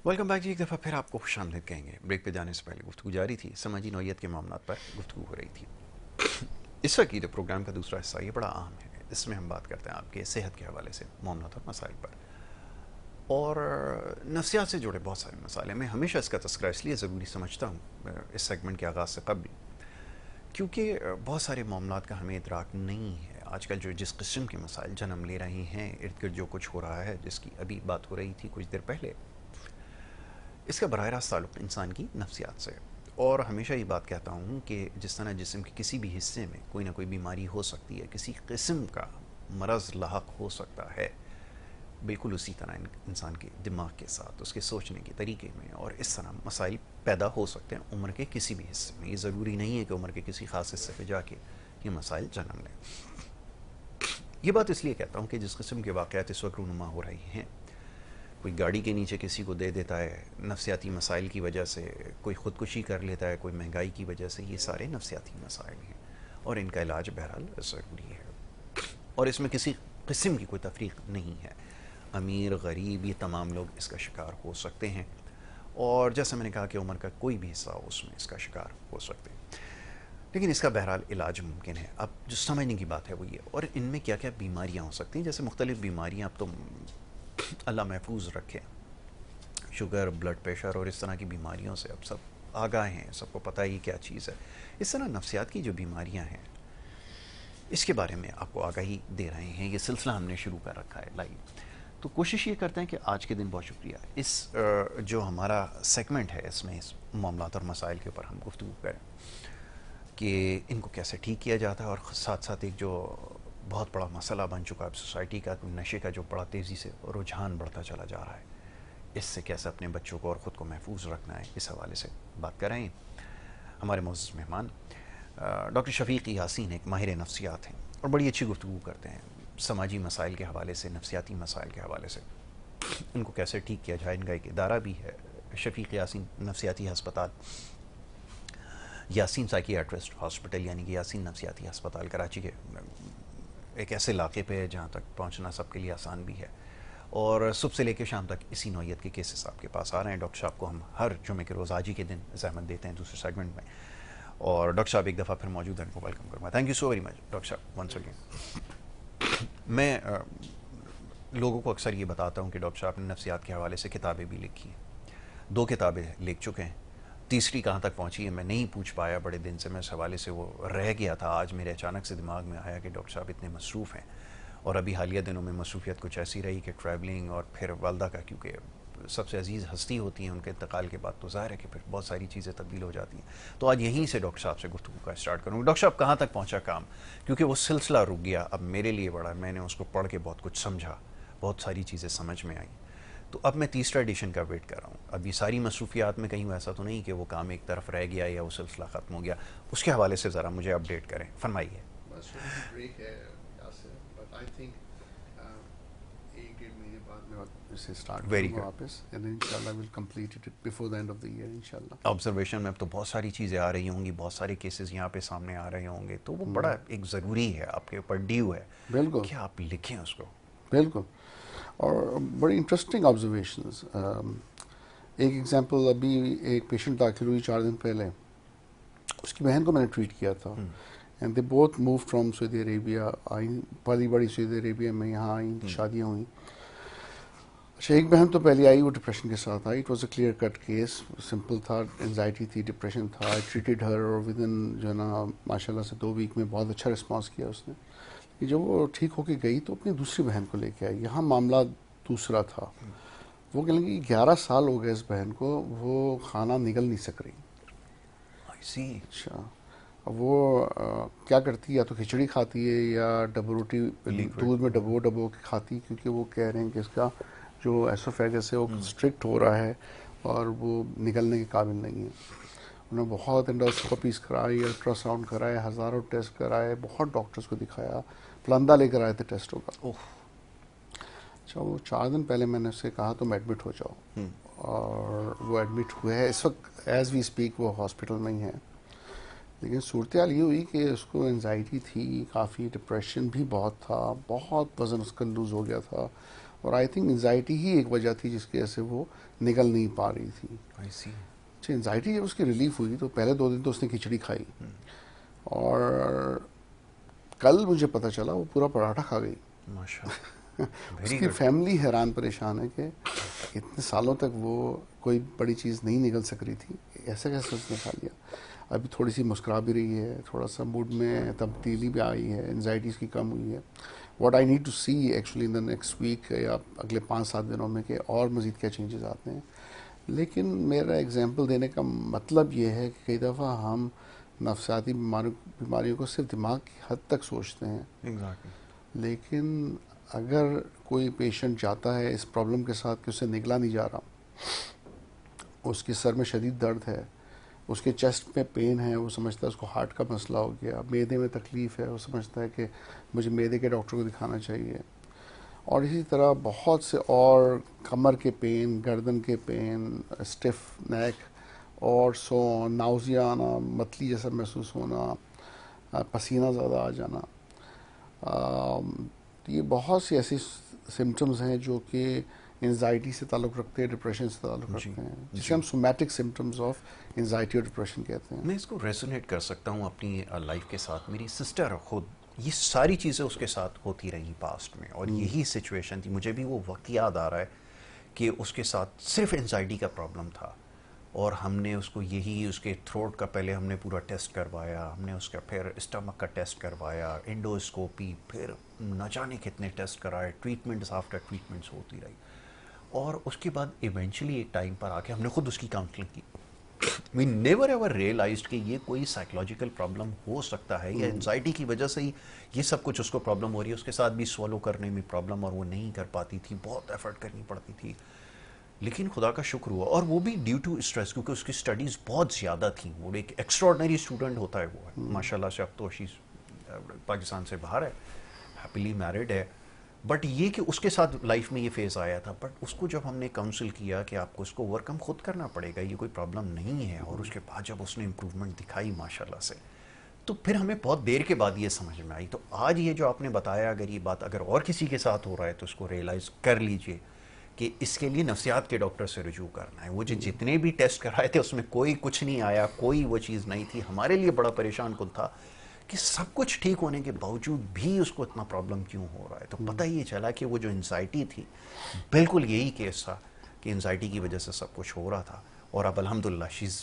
Welcome back जी। एक दफ़ा फिर आपको खुशामदीद कहेंगे। ब्रेक पे जाने से पहले गुफ्तगू जारी थी, समाजी नौयत के मामलों पर गुफ्तगू हो रही थी। इस वक्त जो प्रोग्राम का दूसरा हिस्सा ये बड़ा अहम है। इसमें हम बात करते हैं आपके सेहत के हवाले से मामलों और मसाइल पर, और नफ्सियात से जुड़े बहुत सारे मसाले। मैं हमेशा इसका तस्करा इसलिए ज़रूरी समझता हूँ इस सेगमेंट के आगाज़ से कबल, क्योंकि बहुत सारे मामलात का हमें इदराक नहीं है। आजकल जो जिस किस्म के मसाइल जन्म ले रहे हैं, इर्द गिर्द जो कुछ हो रहा है, जिसकी अभी बात हो रही थी कुछ देर पहले, इसका बराह रास्त ताल्लुक़ इंसान की नफ्सियात से है। और हमेशा ये बात कहता हूँ कि जिस तरह जिस्म के किसी भी हिस्से में कोई ना कोई बीमारी हो सकती है, किसी किस्म का मरज़ लाहक हो सकता है, बिल्कुल उसी तरह इंसान के दिमाग के साथ, उसके सोचने के तरीके में और इस तरह मसाइल पैदा हो सकते हैं उम्र के किसी भी हिस्से में। ये ज़रूरी नहीं है कि उम्र के किसी ख़ास हिस्से पे जाके ये मसाइल जन्म लें। ये बात इसलिए कहता हूँ कि जिस किस्म के वाक़यात इस वक्त रूनुमा हो रही हैं, कोई गाड़ी के नीचे किसी को दे देता है नफ्सियाती मसाइल की वजह से, कोई ख़ुदकुशी कर लेता है कोई महंगाई की वजह से, ये सारे नफ्सियाती मसाइल हैं और इनका इलाज बहरहाल ज़रूरी है। और इसमें किसी किस्म की कोई तफरीक नहीं है, अमीर गरीब ये तमाम लोग इसका शिकार हो सकते हैं। और जैसा मैंने कहा कि उम्र का कोई भी हिस्सा हो उसमें इसका शिकार हो सकते हैं, लेकिन इसका बहरहाल इलाज मुमकिन है। अब जो समझने की बात है वो ये, और इनमें क्या क्या बीमारियाँ हो सकती हैं। जैसे मुख्तलिफ़ बीमारियाँ, अब तो अल्लाह महफूज रखे, शुगर, ब्लड प्रेशर और इस तरह की बीमारियों से अब सब आगाह हैं, सबको पता ही क्या चीज़ है। इस तरह नफ्सियात की जो बीमारियां हैं, इसके बारे में आपको आगाही दे रहे हैं। ये सिलसिला हमने शुरू कर रखा है लाइव, तो कोशिश ये करते हैं कि आज के दिन, बहुत शुक्रिया, इस जो हमारा सेगमेंट है इसमें इस मामलात और मसाइल के ऊपर हम गुफ्तगू करें कि इनको कैसे ठीक किया जाता है। और साथ साथ एक जो बहुत बड़ा मसला बन चुका है सोसाइटी का, नशे का, जो बड़ा तेज़ी से रुझान बढ़ता चला जा रहा है, इससे कैसे अपने बच्चों को और ख़ुद को महफूज रखना है, इस हवाले से बात कर रहे हैं। हमारे मोअज़्ज़ज़ मेहमान डॉक्टर शफ़ीक़ यासीन एक माहिर नफ्सियात हैं और बड़ी अच्छी गुफ्तगू करते हैं समाजी मसाइल के हवाले से, नफ्सियाती मसाइल के हवाले से, इनको कैसे ठीक किया जाए। इनका एक इदारा भी है, शफ़ीक़ यासीन नफ्सियाती हस्पताल, यासीन साइकियाट्रिस्ट हॉस्पिटल, यानी कि यासीन नफ्सियाती हस्पताल, कराची के एक ऐसे इलाके पे है जहाँ तक पहुँचना सबके लिए आसान भी है। और सुबह से लेकर शाम तक इसी नौयत के केसेस आपके पास आ रहे हैं। डॉक्टर साहब को हम हर जुमे के रोज़ आज ही के दिन ज़हमत देते हैं दूसरे सेगमेंट में, और डॉक्टर साहब एक दफ़ा फिर मौजूद हैं, उनको वेलकम करूँगा। Thank you so very much doctor साहब वंस अगेन। मैं लोगों को अक्सर ये बताता हूँ कि डॉक्टर साहब ने नफ्सियात के हवाले से किताबें भी लिखी हैं, 2 किताबें लिख चुके हैं, तीसरी कहाँ तक पहुँची है मैं नहीं पूछ पाया, बड़े दिन से मैं इस हवाले से वो रह गया था। आज मेरे अचानक से दिमाग में आया कि डॉक्टर साहब इतने मसरूफ़ हैं, और अभी हालिया दिनों में मसरूफियत कुछ ऐसी रही कि ट्रैवलिंग और फिर वालदा का, क्योंकि सबसे अजीज़ हस्ती होती हैं, उनके इंतकाल के बाद तो ज़ाहिर है कि फिर बहुत सारी चीज़ें तब्दील हो जाती हैं। तो आज यहीं से डॉक्टर साहब से गुफ्तगू का स्टार्ट करूँगा। डॉक्टर साहब कहाँ तक पहुँचा काम, क्योंकि वो सिलसिला रुक गया, अब मेरे लिए बड़ा, मैंने उसको पढ़ के बहुत कुछ समझा, बहुत सारी चीज़ें समझ में आई, तो अब मैं तीसरा एडिशन का वेट कर रहा हूँ। अब ये सारी मसरूफियात में कहीं ऐसा तो नहीं कि वो काम एक तरफ रह गया या वो सिलसिला ख़त्म हो गया, उसके हवाले से ज़रा मुझे अपडेट करें, फरमाइए। बस ब्रेक है यासिर, बट आई थिंक एक डेढ़ महीने बाद मैं इसे स्टार्ट करूँगा वापस, एंड इंशाल्लाह will complete it before the end of the year इंशाल्लाह। ऑब्जर्वेशन में अब तो बहुत सारी चीज़ें आ रही होंगी, बहुत सारे केसेस यहाँ पे सामने आ रहे होंगे, तो वो बड़ा एक ज़रूरी है, आपके ऊपर ड्यू है बिल्कुल कि आप लिखें उसको। बिल्कुल, और बड़ी इंटरेस्टिंग ऑब्जर्वेशंस। एक एग्जांपल, अभी एक पेशेंट दाखिल हुई 4 दिन पहले, उसकी बहन को मैंने ट्रीट किया था, and they both move from Saudi Arabia. I पली बड़ी सऊदी अरेबिया में, यहाँ आई, शादियाँ हुई। अच्छा, एक बहन तो पहले आई, वो डिप्रेशन के साथ आई। It was a clear cut case, simple था, एंजाइटी थी, डिप्रेशन था। आई ट्रीटेड हर, और विद इन जो है ना माशाल्लाह से 2 वीक में बहुत अच्छा रिस्पांस किया उसने। कि जब वो ठीक होके गई तो अपनी दूसरी बहन को लेके आई। यहाँ मामला दूसरा था। वो कहने लगी 11 साल हो गए इस बहन को, वो खाना निगल नहीं सक रही। अच्छा, अब वो क्या करती, या तो खिचड़ी खाती है या डबो रोटी दूध में डबो डबो के खाती, क्योंकि वो कह रहे हैं कि इसका जो एसोफेगस है वो स्ट्रिक्ट हो रहा है और वो निकलने के काबिल नहीं है। उन्होंने बहुत एंडोस्कोपीज कराई, अल्ट्रासाउंड कराए, हज़ारों टेस्ट कराए, बहुत डॉक्टर्स को दिखाया, प्लंदा लेकर आए थे टेस्टों का। अच्छा, वो 4 दिन पहले मैंने उससे कहा तुम एडमिट हो जाओ, और वो एडमिट हुए हैं। इस वक्त एज वी स्पीक वो हॉस्पिटल में ही है। लेकिन सूरत हाल ये हुई कि उसको एंजाइटी थी, काफ़ी डिप्रेशन भी बहुत था, बहुत वज़न उसका लूज़ हो गया था, और आई थिंक एंजाइटी ही एक वजह थी जिसकी वजह से वो निकल नहीं पा रही थी। आई सी। अच्छा, एंजाइटी जब उसकी रिलीफ हुई तो पहले 2 दिन तो उसने खिचड़ी खाई, और कल मुझे पता चला वो पूरा पराठा खा गई। माशाल्लाह, वेरी उसकी गुड। फैमिली हैरान परेशान है कि इतने सालों तक वो कोई बड़ी चीज़ नहीं निकल सक रही थी, ऐसा कैसे उसने खा लिया। अभी थोड़ी सी मुस्कुरा भी रही है, थोड़ा सा मूड में तब्दीली भी आई है, एनजाइटी की कम हुई है। What I need to see actually in the next week या अगले 5-7 दिनों में कि और मज़ीद क्या चेंजेस आते हैं। लेकिन मेरा एग्जांपल देने का मतलब ये है कि कई दफ़ा हम नफसियाती बीमारियों को सिर्फ दिमाग की हद तक सोचते हैं, एग्जैक्टली। लेकिन अगर कोई पेशेंट जाता है इस प्रॉब्लम के साथ कि उससे निकला नहीं जा रहा, उसके सर में शदीद दर्द है, उसके चेस्ट में पेन है, वो समझता है उसको हार्ट का मसला हो गया, मैदे में तकलीफ़ है, वो समझता है कि मुझे मैदे के डॉक्टर को दिखाना चाहिए। और इसी तरह बहुत से और कमर के पेन, गर्दन के पेन, स्टिफ नेक और सो नाउजिया आना, मतली जैसा महसूस होना, पसीना ज़्यादा आ जाना, ये बहुत सी ऐसी सिम्टम्स हैं जो कि एंजाइटी से ताल्लुक़ रखते हैं, डिप्रेशन से ताल्लुक़ जी रखते हैं, जिसे जी। हम सोमैटिक सिम्टम्स ऑफ एंजाइटी और डिप्रेशन कहते हैं। मैं इसको रेजोनेट कर सकता हूँ अपनी लाइफ के साथ। मेरी सिस्टर खुद ये सारी चीज़ें उसके साथ होती रही पास्ट में, और यही सिचुएशन थी। मुझे भी वो वक्त याद आ रहा है कि उसके साथ सिर्फ एंजाइटी का प्रॉब्लम था, और हमने उसको यही उसके थ्रोट का पहले हमने पूरा टेस्ट करवाया, हमने उसका फिर स्टमक का टेस्ट करवाया, एंडोस्कोपी, फिर न जाने कितने टेस्ट कराए, ट्रीटमेंट्स आफ्टर ट्रीटमेंट्स होती रही। और उसके बाद इवेंचुअली एक टाइम पर आके हमने खुद उसकी काउंसलिंग की। वी नेवर एवर रियलाइज्ड कि ये कोई साइकोलॉजिकल प्रॉब्लम हो सकता है, या एंजाइटी की वजह से ही ये सब कुछ उसको प्रॉब्लम हो रही है। उसके साथ भी स्वॉलो करने में प्रॉब्लम, और वो नहीं कर पाती थी, बहुत एफर्ट करनी पड़ती थी। लेकिन खुदा का शुक्र हुआ, और वो भी ड्यू टू स्ट्रेस, क्योंकि उसकी स्टडीज़ बहुत ज़्यादा थी। वो एक एक्स्ट्रॉर्डनरी स्टूडेंट होता है वो है माशाल्लाह से। अब तो शी पाकिस्तान से बाहर है, हैप्पीली मैरिड है। बट ये कि उसके साथ लाइफ में ये फेज़ आया था, बट उसको जब हमने काउंसिल किया कि आपको इसको ओवरकम खुद करना पड़ेगा, ये कोई प्रॉब्लम नहीं है, और उसके बाद जब उसने इम्प्रूवमेंट दिखाई माशाल्लाह से, तो फिर हमें बहुत देर के बाद ये समझ में आई। तो आज ये जो आपने बताया, अगर ये बात अगर और किसी के साथ हो रहा है तो उसको रियलाइज़ कर लीजिए कि इसके लिए नफ्सियात के डॉक्टर से रुजू करना है। वो जो जितने भी टेस्ट कराए थे उसमें कोई कुछ नहीं आया, कोई वो चीज़ नहीं थी। हमारे लिए बड़ा परेशान कुन था कि सब कुछ ठीक होने के बावजूद भी उसको इतना प्रॉब्लम क्यों हो रहा है। तो पता ही ये चला कि वो जो एंजाइटी थी, बिल्कुल यही केस था कि एंजाइटी की वजह से सब कुछ हो रहा था। और अब अल्हम्दुलिल्लाह she is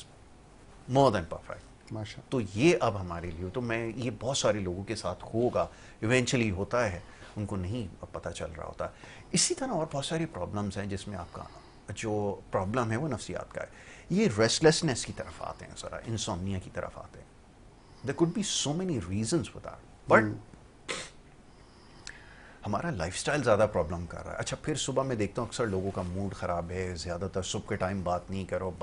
more than perfect. माशा। तो ये अब हमारे लिए, तो मैं ये बहुत सारे लोगों के साथ होगा, इवेंचुअली होता है, उनको नहीं पता चल रहा होता। इसी तरह और बहुत सारी प्रॉब्लम्स हैं जिसमें आपका जो प्रॉब्लम है वो नफ्सियात का है। ये रेस्टलेसनेस की तरफ आते हैं, ज़रा इंसोम्निया की तरफ आते हैं। There could be so many reasons for that, but हमारा लाइफस्टाइल ज़्यादा प्रॉब्लम कर रहा है। अच्छा, फिर सुबह मैं देखता हूँ अक्सर लोगों का मूड ख़राब है, ज़्यादातर सुबह के टाइम बात नहीं करो।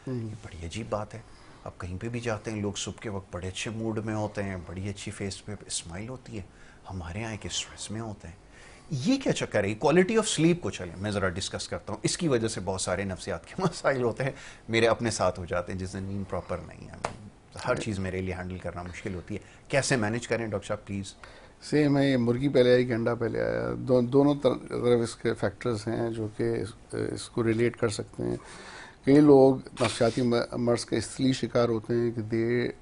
ये बड़ी अजीब बात है। अब कहीं पे भी जाते हैं लोग सुबह के वक्त बड़े अच्छे मूड में होते हैं, बड़ी अच्छी फेस पे स्माइल होती है। हमारे यहाँ के स्ट्रेस में होते हैं। ये क्या चक्कर है? क्वालिटी ऑफ स्लीप को चलें मैं ज़रा डिस्कस करता हूँ। इसकी वजह से बहुत सारे नफ्सियात के मसाइल होते हैं, मेरे अपने साथ हो जाते हैं, जिससे नींद प्रॉपर नहीं है। हर चीज़ मेरे लिए हैंडल करना मुश्किल होती है। कैसे मैनेज करें डॉक्टर साहब प्लीज़? सेम है, ये मुर्गी पहले आई कि अंडा पहले आया। दोनों तरफ इसके फैक्टर्स हैं जो कि इसको रिलेट कर सकते हैं। कई लोग नफसियाती मर्ज के इसलिए शिकार होते हैं कि देर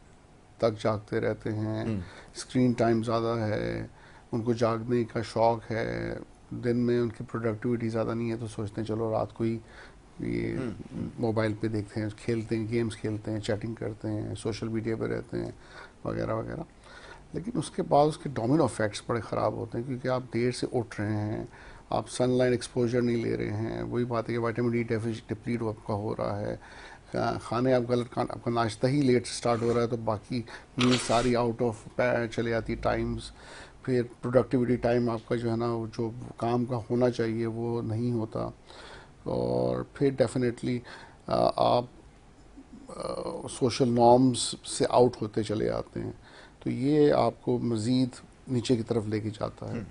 तक जागते रहते हैं, स्क्रीन टाइम ज़्यादा है, उनको जागने का शौक़ है, दिन में उनकी प्रोडक्टिविटी ज़्यादा नहीं है, तो सोचते हैं चलो रात को ही ये मोबाइल पे देखते हैं, खेलते हैं, गेम्स खेलते हैं, चैटिंग करते हैं, सोशल मीडिया पे रहते हैं, वगैरह वगैरह। लेकिन उसके बाद उसके डोमिनो इफेक्ट्स बड़े ख़राब होते हैं, क्योंकि आप देर से उठ रहे हैं, आप सनलाइट एक्सपोजर नहीं ले रहे हैं। वही बात है कि विटामिन डी डिप्लीट आपका हो रहा है, खाने आप गलत खाना, आपका नाश्ता ही लेट स्टार्ट हो रहा है, तो बाकी मील सारी आउट ऑफ चले जाती टाइम्स। फिर प्रोडक्टिविटी टाइम आपका जो है ना, जो काम का होना चाहिए वो नहीं होता। और फिर डेफिनेटली आप सोशल नॉर्म्स से आउट होते चले आते हैं, तो ये आपको मज़ीद नीचे की तरफ लेके जाता है।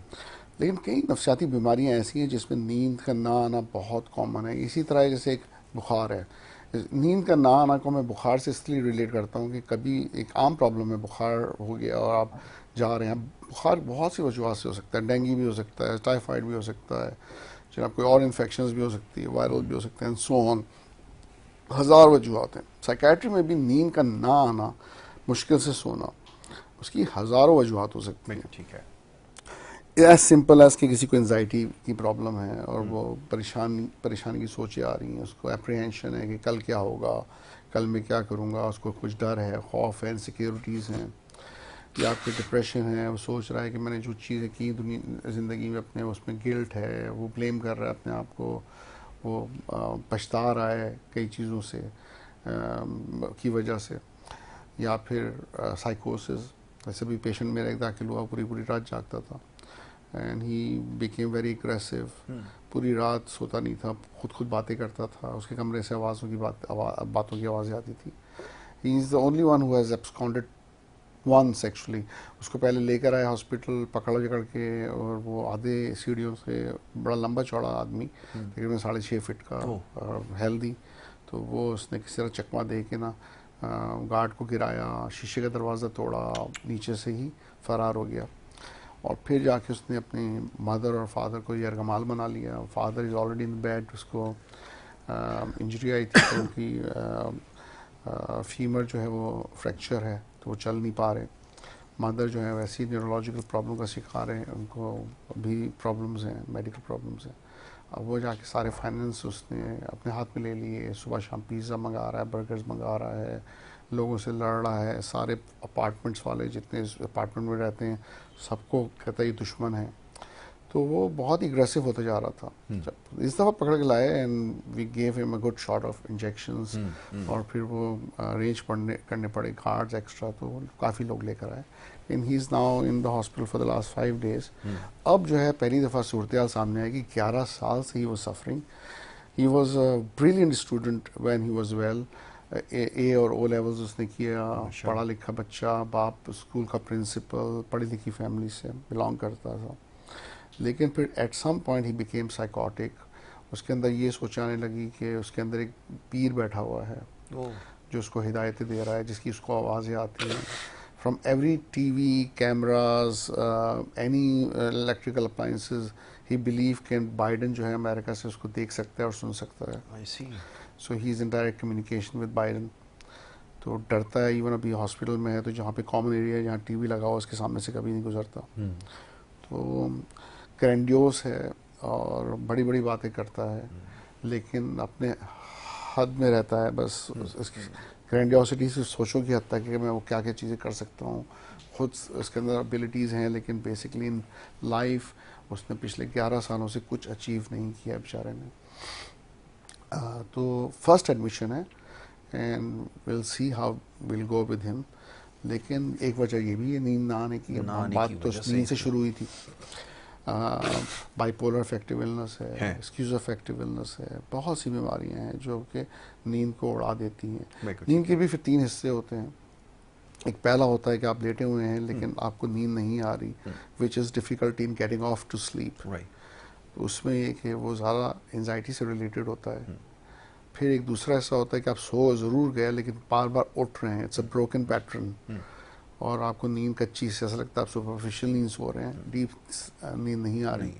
लेकिन कई नफसियाती बीमारियां ऐसी हैं जिसमें नींद का ना आना बहुत कॉमन है। इसी तरह जैसे एक बुखार है, नींद का ना आना को मैं बुखार से इसलिए रिलेट करता हूँ कि कभी एक आम प्रॉब्लम है, बुखार हो गया और आप जा रहे हैं, बुखार बहुत सी वजूहत से हो सकता है, डेंगू भी हो सकता है, टाइफाइड भी हो सकता है, जनाब कोई और इन्फेक्शंस भी हो सकती है, वायरल भी हो सकते हैं, सो ऑन, हज़ार वजूहत हैं। साइकेट्री में भी नींद का ना आना, मुश्किल से सोना, उसकी हज़ारों वजूहत हो सकती हैं। बिल्कुल ठीक है। एज सिंपल एज कि किसी को एनजाइटी की प्रॉब्लम है और वो परेशानी की सोचें आ रही हैं, उसको अप्रीहेंशन है कि कल क्या होगा, कल मैं क्या करूँगा, उसको कुछ डर है, खौफ है, इनसिक्योरिटीज़ हैं, या आपको डिप्रेशन है, वो सोच रहा है कि मैंने जो चीज़ें की दुनिया ज़िंदगी में अपने, उसमें गिल्ट है, वो ब्लेम कर रहा है अपने आप को, वो पछता रहा है कई चीज़ों से की वजह से, या फिर साइकोसिस। वैसे भी पेशेंट मेरा एक दाखिल हुआ, पूरी पूरी रात जागता था and he became very aggressive, पूरी रात सोता नहीं था, खुद बातें करता था, उसके कमरे से बातों की आवाज़ें आती थी। He is the only one who has absconded once actually. उसको पहले लेकर आए हॉस्पिटल पकड़ के, और वो आधे सीढ़ियों से, बड़ा लंबा चौड़ा आदमी, तकरीबन 6.5 फीट का, हेल्दी, तो वो उसने किसी तरह चकमा दे के ना गार्ड को गिराया, शीशे का दरवाज़ा तोड़ा, नीचे से ही फरार हो गया। और फिर जाके उसने अपनी मदर और फादर को यरगमाल बना लिया। Father is already in bed, उसको इंजरी आई थी, तो उनकी फीमर जो है वो फ्रैक्चर है, तो वो चल नहीं पा रहे। मदर जो है वैसी न्यूरोलॉजिकल प्रॉब्लम का शिकार है, उनको भी प्रॉब्लम्स हैं, मेडिकल प्रॉब्लम्स हैं। अब वो जाके सारे फाइनेंस उसने अपने हाथ में ले लिए, सुबह शाम पिज़्ज़ा मंगा रहा है, बर्गर्स मंगा रहा है, लोगों से लड़ रहा है, सारे अपार्टमेंट्स वाले जितने अपार्टमेंट में रहते हैं सबको कहता है ये दुश्मन है। तो वो बहुत ही अग्रेसिव होता जा रहा था। इस दफ़ा पकड़ के लाए and we gave him a good shot of injections, और फिर वो अरेंज करने पड़े कार्ड्स एक्स्ट्रा, तो काफ़ी लोग लेकर आए and he is now in the hospital for the last 5 days। अब जो है पहली दफ़ा सूरत हाल सामने आई कि 11 साल से ही वो suffering. He was a brilliant student when he was well, A और ओ लेवल्स उसने किया, पढ़ा लिखा बच्चा, बाप स्कूल का प्रिंसिपल, पढ़ी लिखी फैमिली से बिलोंग करता था। लेकिन फिर at some point he became psychotic. उसके अंदर ये सोच आने लगी कि उसके अंदर एक पीर बैठा हुआ है जो उसको हिदायतें दे रहा है, जिसकी उसको आवाज़ें आती हैं from every TV, cameras, any electrical appliances. He believe कि बाइडन जो है अमेरिका से उसको देख सकता है और सुन सकता है। So he is in direct communication with Biden. तो डरता है, इवन अभी हॉस्पिटल में है तो जहाँ पे कॉमन एरिया है, जहाँ टीवी लगा हुआ, उसके सामने से कभी नहीं गुजरता। तो ग्रैंडियोस है और बड़ी बड़ी बातें करता है, लेकिन अपने हद में रहता है। बस ग्रैंडियोसिटी से सोचो की हद तक कि मैं वो क्या क्या चीज़ें कर सकता हूँ, खुद उसके अंदर एबिलिटीज़ हैं, लेकिन बेसिकली इन लाइफ उसने पिछले 11 सालों से कुछ अचीव नहीं किया बेचारे ने। तो फर्स्ट एडमिशन है and will see how will go with him. लेकिन एक वजह ये भी है नींद ना आने की, बात तो नींद से शुरू हुई थी। बाइपोलर अफेक्टिव इलनेस है, स्किज़ोअफेक्टिव इलनेस है, बहुत सी बीमारियां हैं जो कि नींद को उड़ा देती हैं। नींद के भी फिर 3 हिस्से होते हैं। एक पहला होता है कि आप लेटे हुए हैं लेकिन आपको नींद नहीं आ रही, which is difficulty in getting off to sleep. तो उसमें एक है वो ज़्यादा एंजाइटी से रिलेटेड होता है। फिर एक दूसरा ऐसा होता है कि आप सो ज़रूर गए लेकिन बार बार उठ रहे हैं, इट्स अ ब्रोकन पैटर्न, और आपको नींद कच्ची से ऐसा लगता है आप सुपरफिशियल नींद सो रहे हैं, डीप नींद नहीं आ रही।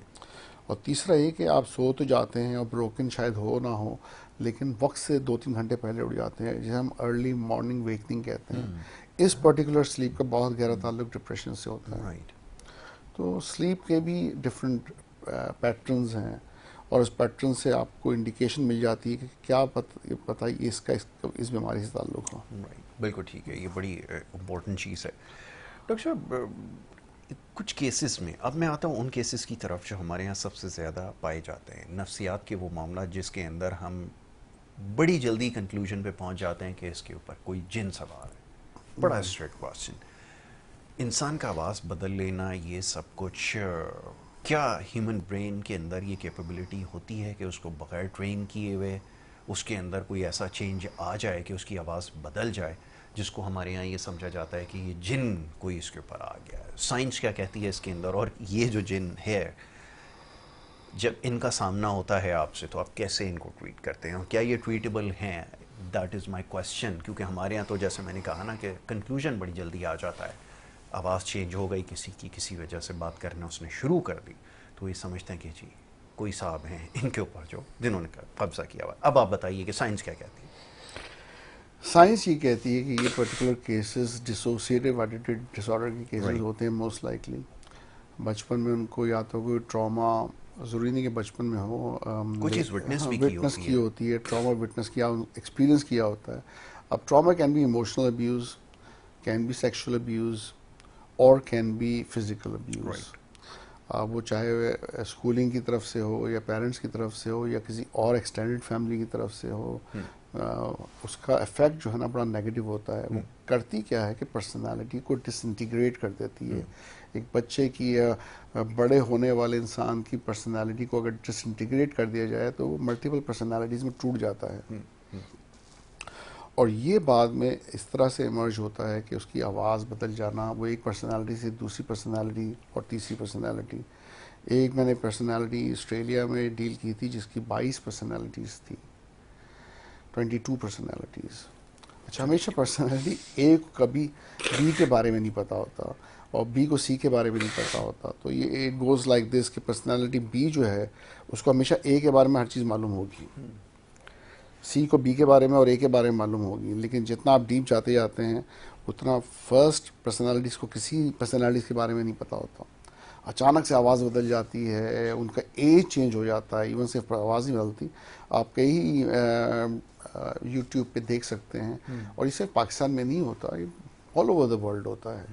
और तीसरा ये कि आप सो तो जाते हैं और ब्रोकन शायद हो ना हो, लेकिन वक्त से 2-3 घंटे पहले उठ जाते हैं, जिसे हम अर्ली मॉर्निंग वेकनिंग कहते हैं। इस पर्टिकुलर स्लीप का बहुत गहरा ताल्लुक डिप्रेशन से होता है। तो स्लीप के भी डिफरेंट पैटर्न्स हैं और इस पैटर्न से आपको इंडिकेशन मिल जाती है कि क्या बताइए इसका इस बीमारी से ताल्लुक हो। बिल्कुल ठीक है, ये बड़ी इम्पोर्टेंट चीज़ है। डॉक्टर साहब, कुछ केसेस में अब मैं आता हूँ उन केसेस की तरफ जो हमारे यहाँ सबसे ज़्यादा पाए जाते हैं, नफ्सियात के वो मामला जिसके अंदर हम बड़ी जल्दी कंक्लूजन पे पहुँच जाते हैं कि इसके ऊपर कोई जिन सवार है। बड़ा स्ट्रेट क्वेश्चन, इंसान का आवाज़ बदल लेना, ये सब कुछ क्या ह्यूमन ब्रेन के अंदर ये कैपेबिलिटी होती है कि उसको बग़ैर ट्रेन किए हुए उसके अंदर कोई ऐसा चेंज आ जाए कि उसकी आवाज़ बदल जाए, जिसको हमारे यहाँ ये समझा जाता है कि ये जिन कोई इसके ऊपर आ गया है? साइंस क्या कहती है इसके अंदर, और ये जो जिन है जब इनका सामना होता है आपसे तो आप कैसे इनको ट्रीट करते हैं, और क्या ये ट्रीटेबल हैं? दैट इज़ माई क्वेश्चन, क्योंकि हमारे यहाँ तो जैसे मैंने कहा ना कि कंक्लूजन बड़ी जल्दी आ जाता है। आवाज़ चेंज हो गई किसी की, किसी वजह से बात करना उसने शुरू कर दी, तो ये समझते हैं कि जी कोई साहब हैं इनके ऊपर जो जिन्होंने कब्जा किया हुआ। अब आप बताइए कि साइंस क्या कहती है। साइंस ये कहती है कि ये particular cases dissociative attitude disorder के केसेस Right. होते हैं मोस्ट लाइकली। बचपन में उनको या तो कोई ट्रॉमा, ज़रूरी नहीं कि बचपन में हो, कुछ चीज़ विटनेस भी की विटनेस होती की है। होती है, ट्रॉमा विटनेस किया, एक्सपीरियंस किया होता है। अब trauma can be emotional abuse, can be sexual abuse, और can be physical abuse. Right. वो चाहे स्कूलिंग की तरफ से हो या पेरेंट्स की तरफ से हो या किसी और एक्सटेंडेड फैमिली की तरफ से हो, उसका इफेक्ट जो है ना बड़ा नेगेटिव होता है। वो करती क्या है कि पर्सनालिटी को डिसइंटीग्रेट कर देती है। एक बच्चे की या बड़े होने वाले इंसान की पर्सनालिटी को अगर डिसइंटीग्रेट कर दिया जाए तो वो मल्टीपल पर्सनालिटीज़ में टूट जाता है। और ये बाद में इस तरह से इमर्ज होता है कि उसकी आवाज़ बदल जाना, वो एक पर्सनालिटी से दूसरी पर्सनालिटी और तीसरी पर्सनालिटी। एक मैंने पर्सनालिटी ऑस्ट्रेलिया में डील की थी जिसकी 22 पर्सनालिटीज़ थी, 22 पर्सनालिटीज़। अच्छा, हमेशा पर्सनालिटी ए को कभी बी के बारे में नहीं पता होता और बी को सी के बारे में नहीं पता होता। तो ये इट गोज़ लाइक दिस कि पर्सनालिटी बी जो है उसको हमेशा ए के बारे में हर चीज़ मालूम होगी, सी को बी के बारे में और ए के बारे में मालूम होगी। लेकिन जितना आप डीप जाते जाते हैं उतना फर्स्ट पर्सनालिटीज़ को किसी पर्सनालिटीज़ के बारे में नहीं पता होता। अचानक से आवाज़ बदल जाती है, उनका एज चेंज हो जाता है, इवन सिर्फ आवाज़ नहीं बदलती। आप कई यूट्यूब पे देख सकते हैं, और ये सिर्फ पाकिस्तान में नहीं होता, ये ऑल ओवर द वर्ल्ड होता है।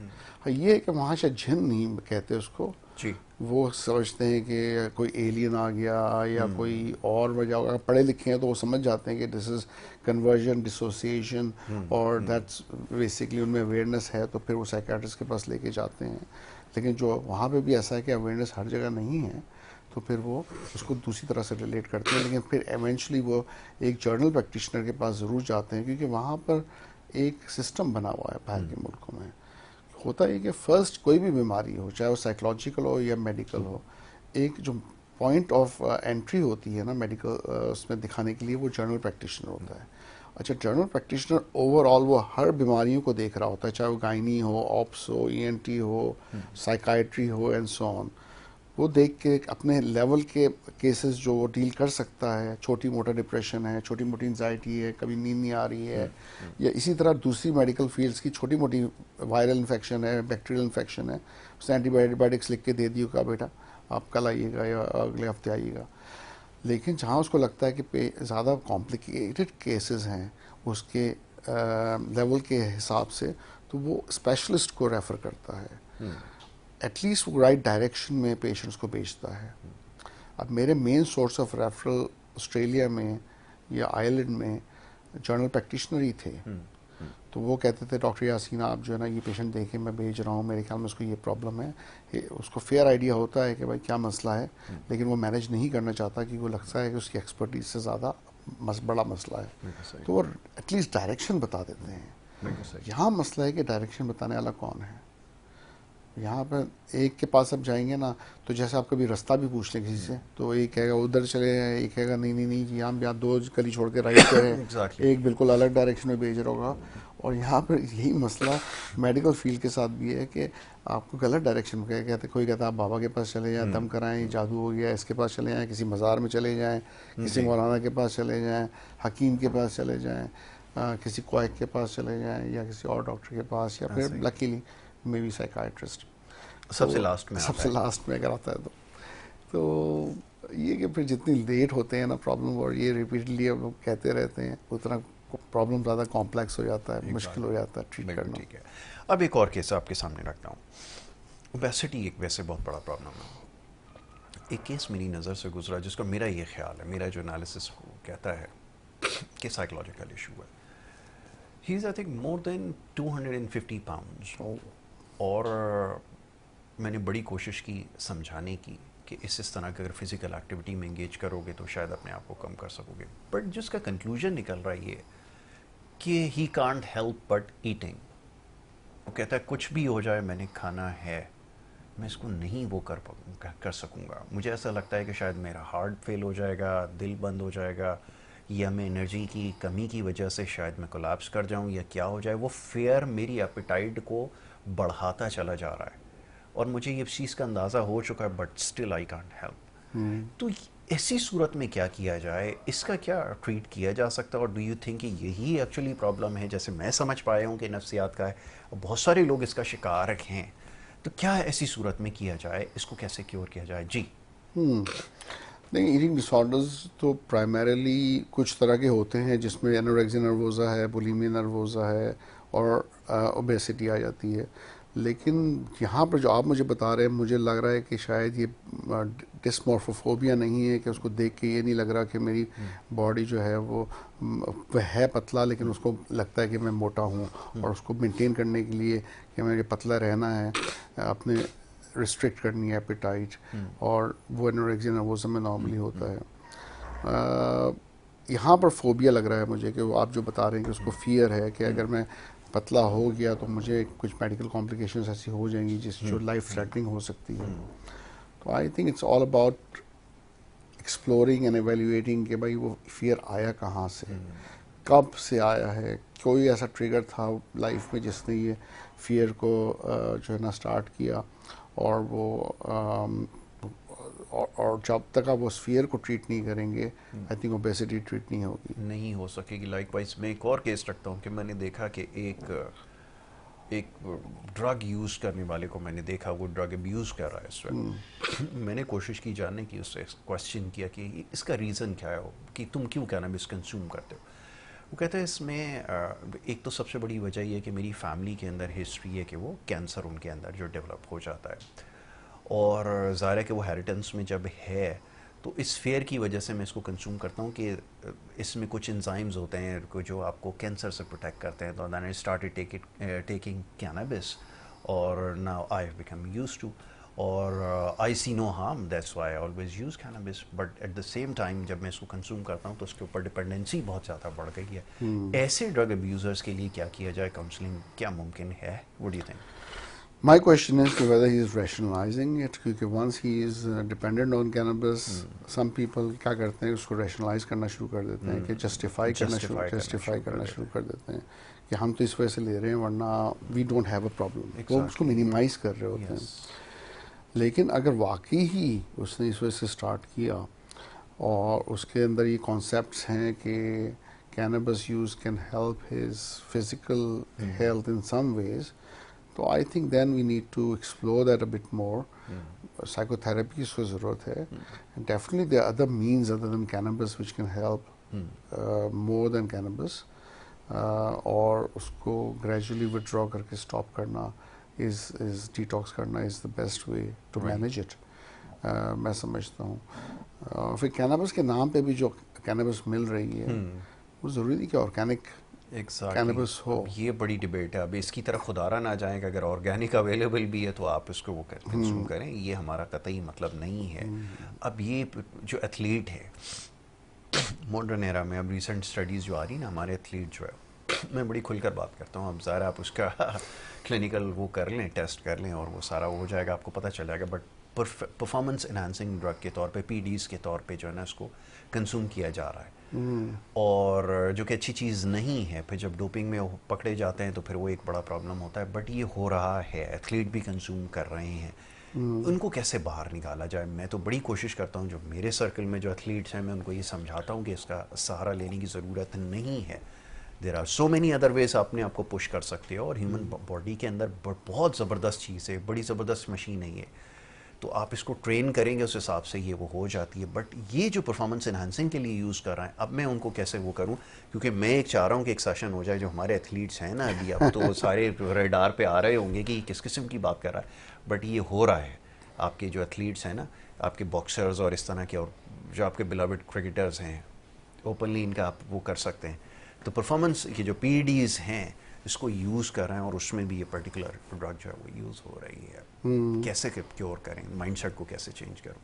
हाँ, ये है कि वहाँ शायद जिन नहीं कहते उसको, जी। वो समझते हैं कि कोई एलियन आ गया या कोई और वजह। अगर पढ़े लिखे हैं तो वो समझ जाते हैं कि दिस इज़ कन्वर्जन डिसोसिएशन, और दैट्स बेसिकली उनमें अवेयरनेस है, तो फिर वो साइकियाट्रिस्ट के पास लेके जाते हैं। लेकिन जो वहाँ पे भी ऐसा है कि अवेयरनेस हर जगह नहीं है, तो फिर वो उसको दूसरी तरह से रिलेट करते हैं। लेकिन फिर एवेंचुअली वो एक जर्नल प्रैक्टिशनर के पास ज़रूर जाते हैं, क्योंकि वहाँ पर एक सिस्टम बना हुआ है बाहर के मुल्कों में। होता है कि फर्स्ट कोई भी बीमारी हो, चाहे वो साइकोलॉजिकल हो या मेडिकल हो, एक जो पॉइंट ऑफ एंट्री होती है ना मेडिकल उसमें दिखाने के लिए, वो जर्नल प्रैक्टिशनर होता है। अच्छा, जर्नल प्रैक्टिशनर ओवरऑल वो हर बीमारियों को देख रहा होता है, चाहे वो गायनी हो, ऑप्स हो, ईएनटी हो, साइकाइट्री हो, एंड सो ऑन। वो देख के अपने लेवल के केसेस जो वो डील कर सकता है, छोटी मोटा डिप्रेशन है, छोटी मोटी एंजाइटी है, कभी नींद नहीं आ रही है, या इसी तरह दूसरी मेडिकल फील्ड्स की छोटी मोटी वायरल इन्फेक्शन है, बैक्टीरियल इन्फेक्शन है, उसने एंटीबायोटिक्स लिख के दे दी, कहा बेटा आप कल आइएगा या अगले हफ्ते आइएगा। लेकिन जहाँ उसको लगता है कि ज़्यादा कॉम्प्लिकेटेड केसेस हैं उसके लेवल के हिसाब से, तो वो स्पेशलिस्ट को रेफ़र करता है। एटलीस्ट वो राइट डायरेक्शन में पेशेंट्स को भेजता है। अब मेरे main source of referral Australia में या आयरलैंड में जर्नल प्रैक्टिशनर ही थे। तो वो कहते थे डॉक्टर यासीन आप जो है ना ये पेशेंट देखें, मैं भेज रहा हूँ, मेरे ख्याल में उसको ये प्रॉब्लम है। उसको फेयर आइडिया होता है कि भाई क्या मसला है, लेकिन वो मैनेज नहीं करना चाहता, कि वो लगता है कि उसकी एक्सपर्टीज से ज़्यादा बड़ा मसला है। तो वो एटलीस्ट डायरेक्शन बता देते हैं। यहाँ मसला है कि डायरेक्शन बताने वाला कौन है। यहाँ पर एक के पास अब जाएंगे ना, तो जैसे आप कभी रास्ता भी पूछ लें किसी से, तो एक कहेगा उधर चले जाए, एक कहेगा नहीं नहीं नहीं जी हम यहाँ 2 गली छोड़ के राइट पे है, Exactly. एक बिल्कुल अलग डायरेक्शन में भेज रहा होगा। और यहाँ पर यही मसला मेडिकल फील्ड के साथ भी है कि आपको गलत डायरेक्शन में कहते, कोई कहता है आप बाबा के पास चले जाएँ, दम कराएँ, जादू हो गया, इसके पास चले जाएँ, किसी मज़ार में चले जाएँ, किसी मौलाना के पास चले जाएँ, हकीम के पास चले जाएँ, किसी क्वाइक के पास चले जाएँ, या किसी और डॉक्टर के पास, या फिर लकीली मे बी साइकाइट्रिस्ट सबसे लास्ट में सबसे लास्ट में अगर आता है तो ये कि फिर जितनी लेट होते हैं ना प्रॉब्लम, और ये रिपीटली अब लोग कहते रहते हैं, उतना प्रॉब्लम ज़्यादा कॉम्प्लेक्स हो जाता है, मुश्किल हो जाता है ट्रीट करना। ठीक है। अब एक और केस आपके सामने रखता हूँ। ओबेसिटी एक वैसे बहुत बड़ा प्रॉब्लम है। एक केस मेरी नज़र से गुजरा जिसका मेरा ये ख्याल है, मेरा जो एनालिसिस कहता है कि साइकोलॉजिकल इशू है। He is I think more than 250 pounds, और मैंने बड़ी कोशिश की समझाने की कि इस तरह की अगर फिज़िकल एक्टिविटी में इंगेज करोगे तो शायद अपने आप को कम कर सकोगे। बट जिसका कंक्लूजन निकल रहा है ये कि he can't help but eating. वो कहता है कुछ भी हो जाए मैंने खाना है, मैं इसको नहीं वो कर सकूँगा। मुझे ऐसा लगता है कि शायद मेरा हार्ट फेल हो जाएगा, दिल बंद हो जाएगा, या मैं एनर्जी की कमी की वजह से शायद मैं कोलैप्स कर जाऊं या क्या हो जाए, वो फेयर मेरी एपेटाइट को बढ़ाता चला जा रहा है और मुझे ये चीज़ का अंदाज़ा हो चुका है, but still I can't help. तो ऐसी सूरत में क्या किया जाए, इसका क्या ट्रीट किया जा सकता है, और डू यू थिंक कि यही एक्चुअली प्रॉब्लम है, जैसे मैं समझ पाया हूँ कि नफ्सियात का है, और बहुत सारे लोग इसका शिकार हैं, तो क्या ऐसी सूरत में किया जाए, इसको कैसे क्योर किया जाए? जी। नहीं, ईटिंग डिसऑर्डर्स तो प्राइमरीली कुछ तरह के होते हैं, जिसमें एनोरेक्सिया नर्वोसा है, बुलिमिया नर्वोसा है, और ओबेसिटी आ जाती है। लेकिन यहाँ पर जो आप मुझे बता रहे हैं, मुझे लग रहा है कि शायद ये डिस्मॉर्फोफोबिया नहीं है, कि उसको देख के ये नहीं लग रहा कि मेरी बॉडी जो है वह है पतला, लेकिन उसको लगता है कि मैं मोटा हूँ, और उसको मेंटेन करने के लिए कि मुझे पतला रहना है, अपने रिस्ट्रिक्ट करनी है एपेटाइट, और वो एनोरेक्सिया नर्वोसा में नॉर्मली होता है। यहाँ पर फोबिया लग रहा है मुझे, कि वो आप जो बता रहे हैं कि उसको फियर है कि अगर मैं पतला हो गया तो मुझे कुछ मेडिकल कॉम्प्लिकेशंस ऐसी हो जाएंगी जो लाइफ थ्रेटनिंग हो सकती है। तो I think it's all about exploring and evaluating कि भाई वो फियर आया कहाँ से, कब से आया है, कोई ऐसा ट्रिगर था लाइफ में जिसने ये फियर को जो है ना स्टार्ट किया, और वो और जब तक आप उस फियर को ट्रीट नहीं करेंगे, आई थिंक ओबेसिटी ट्रीट नहीं होगी, नहीं हो सकेगी। लाइकवाइज मैं एक और केस रखता हूँ कि मैंने देखा कि एक ड्रग यूज़ करने वाले को मैंने देखा, वो ड्रग अब्यूज़ कर रहा है इस वक्त। मैंने कोशिश की जानने की, उससे क्वेश्चन किया कि इसका रीज़न क्या है, कि तुम क्यों कैनबिस कंज्यूम करते हो। वो कहते हैं इसमें एक तो सबसे बड़ी वजह ये है कि मेरी फैमिली के अंदर हिस्ट्री है कि वो कैंसर उनके अंदर जो डेवलप हो जाता है, और ज़ाहिर है कि वो हेरिटेंस में जब है, तो इस फेयर की वजह से मैं इसको कंज्यूम करता हूँ कि इसमें कुछ एंजाइम्स होते हैं जो आपको कैंसर से प्रोटेक्ट करते हैं। तो then I started taking cannabis, और now I have become used to, और I see no harm, that's why I always use cannabis. But at the same time जब मैं इसको कंज्यूम करता हूँ तो उसके ऊपर डिपेंडेंसी बहुत ज़्यादा बढ़ गई है। ऐसे ड्रग अब्यूज़र्स के लिए क्या किया जाए, काउंसलिंग क्या मुमकिन है? What do you think? My question is to whether he is rationalizing it, क्योंकि once he is dependent on cannabis, some people क्या करते हैं, उसको rationalize करना शुरू कर देते हैं, कि justify करना शुरू कर देते हैं कि हम तो इस वजह से ले रहे हैं, वरना we don't have a problem, वो उसको minimize कर रहे होते हैं। लेकिन अगर वाकई ही उसने इस वजह से स्टार्ट किया, और उसके अंदर ये कॉन्सेप्ट्स हैं कि cannabis use can help his physical health in some ways, तो I think then we need to explore that a bit more. Psychotherapy की इसको ज़रूरत है। Definitely there are other means other than cannabis which can help more than cannabis, और उसको gradually withdraw करके stop करना is detox करना is the best way to manage it, मैं समझता हूँ। फिर कैनबिस के नाम पे भी जो कैनबिस मिल रही है, वो ज़रूरी नहीं कि ऑर्गेनिक कैनबिस हो। ये बड़ी डिबेट है। अब इसकी तरफ खुदारा ना जाए कि अगर ऑर्गेनिक अवेलेबल भी है तो आप इसको वो कंज्यूम करें, ये हमारा कतई मतलब नहीं है। अब ये जो एथलीट है मॉडर्न एरा में, अब रिसेंट स्टडीज़ जो आ रही ना, हमारे एथलीट जो है, मैं बड़ी खुलकर बात करता हूँ, अब ज़रा आप उसका क्लिनिकल वो कर लें, टेस्ट कर लें, और वो सारा हो जाएगा, आपको पता चल जाएगा। बट परफॉर्मेंस एनहांसिंग ड्रग के तौर पे, पीडीज़ के तौर पे जो है ना, इसको कंज्यूम किया जा रहा है, और जो कि अच्छी चीज़ नहीं है। फिर जब डोपिंग में पकड़े जाते हैं तो फिर वो एक बड़ा प्रॉब्लम होता है। बट ये हो रहा है, एथलीट भी कंज्यूम कर रहे हैं, उनको कैसे बाहर निकाला जाए? मैं तो बड़ी कोशिश करता हूँ, जो मेरे सर्कल में जो एथलीट्स हैं, मैं उनको ये समझाता हूँ कि इसका सहारा लेने की ज़रूरत नहीं है। There are so many other ways अपने आप को पुश कर सकते हो, और ह्यूमन बॉडी के अंदर बहुत ज़बरदस्त चीज़ है, बड़ी ज़बरदस्त मशीन है ये, तो आप इसको ट्रेन करेंगे उस हिसाब से ये वो हो जाती है। बट ये जो परफॉर्मेंस एनहांसिंग के लिए यूज़ कर रहे हैं, अब मैं उनको कैसे वो करूं, क्योंकि मैं एक चाह रहा हूं कि एक सेशन हो जाए जो हमारे एथलीट्स हैं ना, अभी अब तो सारे रेडार पे आ रहे होंगे कि किस किस्म की बात कर रहा है, बट ये हो रहा है। आपके जो एथलीट्स हैं ना, आपके बॉक्सर्स और इस तरह के, और जो आपके बिलवेड क्रिकेटर्स हैं, ओपनली इनका आप वो कर सकते हैं। तो परफॉर्मेंस की जो पीडीज़ हैं इसको यूज़ कर रहे हैं, और उसमें भी ये पर्टिकुलर ड्रग जो है वो यूज़ हो रही है। कैसे क्योर करें, माइंडसेट को कैसे चेंज करूं?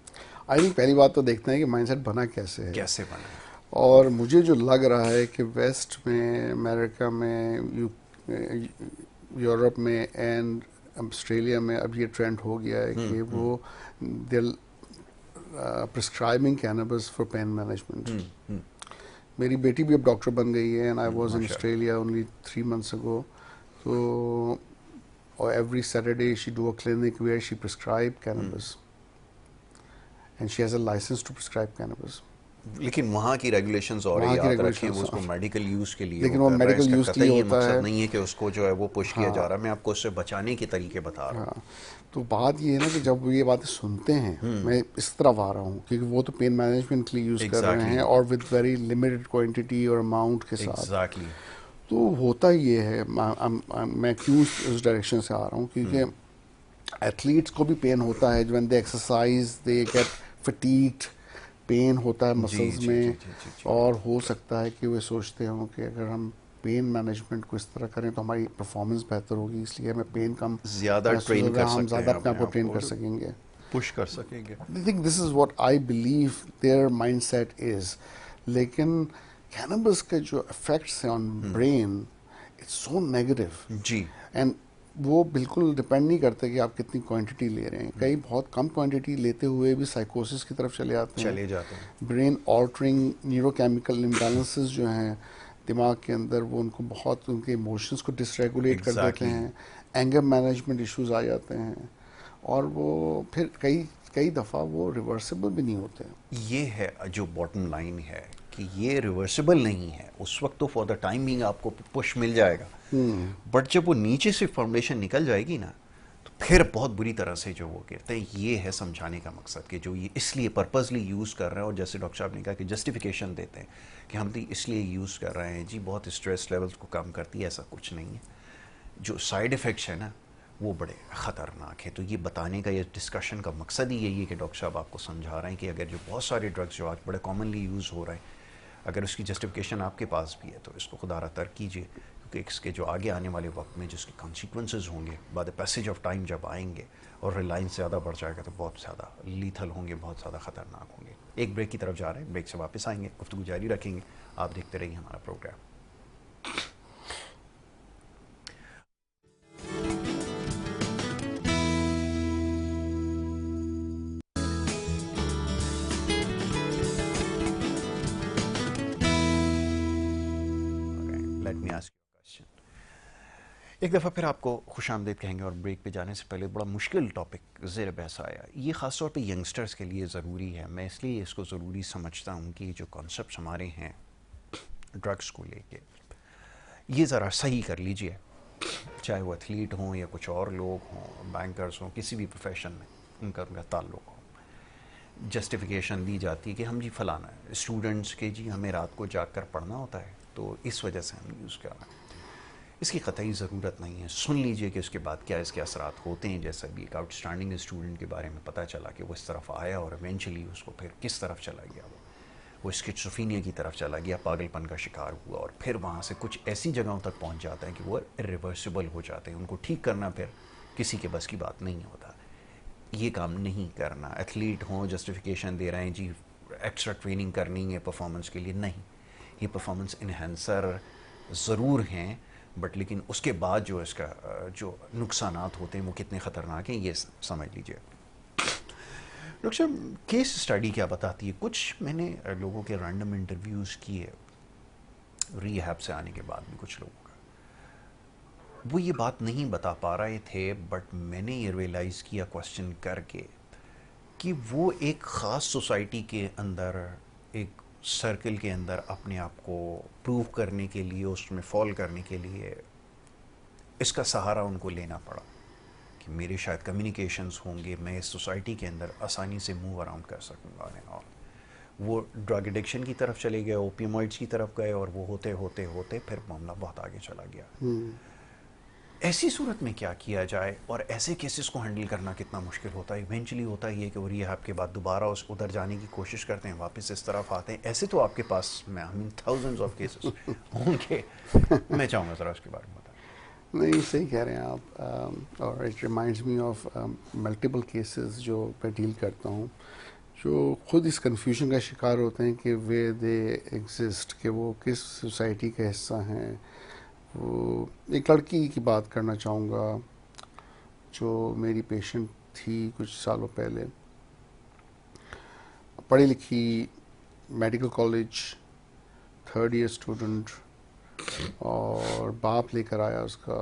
आई थिंक पहली बात तो देखते हैं कि माइंडसेट बना कैसे है, कैसे बना। और मुझे जो लग रहा है कि वेस्ट में, अमेरिका में, यूरोप में एंड ऑस्ट्रेलिया में अब ये ट्रेंड हो गया है कि वो they prescribing cannabis for pain management. मेरी बेटी भी अब डॉक्टर बन गई है, एंड आई वाज इन माशाल्लाह। Australia only 3 months ago. So or every Saturday she do a clinic where she prescribe cannabis, and she has a license to prescribe cannabis. लेकिन वहाँ की रेगुलेशंस और है, वहाँ की याद रखें वो रेगुलेशंस, उसको मेडिकल यूज़ के लिए वो लेकिन वो कर रहा है, मेडिकल इसका यूज़ के लिए कतई ये होता मकसद है। नहीं है कि उसको जो है वो पुश किया जा हाँ रहा है, मैं आपको उससे बचाने के तरीके बता रहा हूँ। हाँ, तो बात ये है ना कि जब ये बातें सुनते हैं, मैं इस तरफ आ रहा हूँ क्योंकि वो तो पेन मैनेजमेंट के लिए यूज़ कर रहे एग्जैक्टली, हैं और विद वेरी लिमिटेड क्वांटिटी और अमाउंट के साथ। एग्जैक्टली। तो होता ये है, मैं क्यों उस डायरेक्शन से आ रहा हूँ, क्योंकि एथलीट्स को भी पेन होता है when they exercise, they get fatigued, pain होता है जी मसल्स जी जी में, जी जी जी। और हो सकता है कि वे सोचते हों कि अगर हम पेन मैनेजमेंट को इस तरह करें तो हमारी परफॉर्मेंस बेहतर होगी, इसलिए हमें पेन कम ज़्यादा महसूस ट्रेन होगा, कर हम सकते ज़्यादा हैं अपने अपने आप को आप ट्रेन को, कर सकेंगे। पुश कर सकेंगे। I think this is what I believe their mindset is. लेकिन कैनबस के जो इफेक्ट्स हैं on brain, it's so negative, जी। एंड वो बिल्कुल डिपेंड नहीं करते कि आप कितनी क्वांटिटी ले रहे हैं। कई बहुत कम क्वांटिटी लेते हुए भी साइकोसिस की तरफ चले आते हैं। चले जाते हैं। ब्रेन ऑल्टरिंग न्यूरोकेमिकल इम्बैलेंसेस जो हैं दिमाग के अंदर, वो उनको बहुत, उनके इमोशंस को डिसरेगुलेट कर देते एग्जैक्टली। हैं। एंगर मैनेजमेंट इश्यूज आ जाते हैं, और वो फिर कई कई दफ़ा वो रिवर्सिबल भी नहीं होते। ये है जो बॉटम लाइन है कि ये रिवर्सिबल नहीं है। उस वक्त तो फॉर द टाइम बिंग आपको पुश मिल जाएगा, बट जब वो नीचे से फाउंडेशन निकल जाएगी ना, तो फिर बहुत बुरी तरह से जो वो गिरते हैं। ये है समझाने का मकसद कि जो ये इसलिए पर्पसली यूज़ कर रहे हैं, और जैसे डॉक्टर साहब ने कहा कि जस्टिफिकेशन देते हैं कि हम तो इसलिए यूज़ कर रहे हैं जी, बहुत स्ट्रेस लेवल्स को कम करती है, ऐसा कुछ नहीं है। जो साइड इफ़ेक्ट्स है ना, वो बड़े ख़तरनाक है। तो ये बताने का, ये डिस्कशन का मकसद ही यही है कि डॉक्टर साहब आपको समझा रहे हैं कि अगर जो बहुत सारे ड्रग्स जो आज बड़े कॉमनली यूज़ हो रहे हैं, अगर उसकी जस्टिफिकेशन आपके पास भी है तो इसको खुदा तर्क कीजिए, क्योंकि इसके जो आगे आने वाले वक्त में जिसके कॉन्सिक्वेंसेज होंगे बाद पैसेज ऑफ टाइम जब आएंगे और रिलायंस ज़्यादा बढ़ जाएगा तो बहुत ज़्यादा लीथल होंगे, बहुत ज़्यादा ख़तरनाक होंगे। एक ब्रेक की तरफ जा रहे हैं, ब्रेक से वापस आएंगे, गुफ्तगू जारी रखेंगे। आप देखते रहिए हमारा programme. Let me ask you question. एक दफ़ा फिर आपको खुश आमदीद कहेंगे, और ब्रेक पे जाने से पहले बड़ा मुश्किल टॉपिक ज़ेर बहस आया। ये ख़ास तौर पे यंगस्टर्स के लिए ज़रूरी है। मैं इसलिए इसको ज़रूरी समझता हूँ कि जो कॉन्सेप्ट हमारे हैं ड्रग्स को लेके, ये ज़रा सही कर लीजिए। चाहे वो एथलीट हों या कुछ और लोग हों, बैंकर्स हों, किसी भी प्रोफेशन में उनका ताल्लुक़ हो, जस्टिफिकेशन दी जाती है कि हम जी फलाना है, स्टूडेंट्स के जी हमें रात को जाग कर पढ़ना होता है तो इस वजह से हम यूज़ कर रहे हैं। इसकी कतई ज़रूरत नहीं है। सुन लीजिए कि उसके बाद क्या इसके असरात होते हैं। जैसा भी एक आउटस्टैंडिंग स्टूडेंट के बारे में पता चला कि वो इस तरफ आया और इवेंचुअली उसको फिर किस तरफ चला गया, वो स्किज़ोफ्रेनिया की तरफ चला गया, पागलपन का शिकार हुआ, और फिर वहाँ से कुछ ऐसी जगहों तक पहुँच जाता है कि वो इरिवर्सिबल हो जाते हैं। उनको ठीक करना फिर किसी के बस की बात नहीं होता। ये काम नहीं करना। एथलीट हों, जस्टिफिकेशन दे रहे हैं जी एक्स्ट्रा ट्रेनिंग करनी है परफॉर्मेंस के लिए, नहीं। ये परफॉर्मेंस इन्हेंसर ज़रूर हैं, बट लेकिन उसके बाद जो इसका जो नुकसानात होते हैं वो कितने ख़तरनाक हैं, ये समझ लीजिए। डॉक्टर साहब, केस स्टडी क्या बताती है? कुछ मैंने लोगों के रैंडम इंटरव्यूज़ किए रीहैब से आने के बाद भी, कुछ लोगों का वो ये बात नहीं बता पा रहे थे, बट मैंने ये रियलाइज़ किया क्वेश्चन करके कि वो एक ख़ास सोसाइटी के अंदर, एक सर्कल के अंदर अपने आप को प्रूव करने के लिए, उसमें फॉल करने के लिए इसका सहारा उनको लेना पड़ा कि मेरे शायद कम्युनिकेशंस होंगे, मैं इस सोसाइटी के अंदर आसानी से मूव अराउंड कर सकूँगा। और वो ड्रग एडिक्शन की तरफ चले गए, ओपियोइड्स की तरफ गए, और वो होते होते होते फिर मामला बहुत आगे चला गया। ऐसी सूरत में क्या किया जाए, और ऐसे केसेस को हैंडल करना कितना मुश्किल होता है? इवेंचुअली होता ही है कि वो रिहैब के बाद दोबारा उस उधर जाने की कोशिश करते हैं, वापस इस तरफ आते हैं। ऐसे तो आपके पास, मैं I mean thousands of cases होंगे। मैं चाहूँगा ज़रा उसके बारे में बताएं। नहीं, सही कह रहे हैं आप, और it reminds me of multiple cases जो मैं डील करता हूँ, जो खुद इस कन्फ्यूजन का शिकार होते हैं कि वे दे एग्जिस्ट, कि वो किस सोसाइटी का हिस्सा हैं। वो एक लड़की की बात करना चाहूँगा जो मेरी पेशेंट थी कुछ सालों पहले, पढ़ी लिखी, medical college, third year student, और बाप लेकर आया उसका।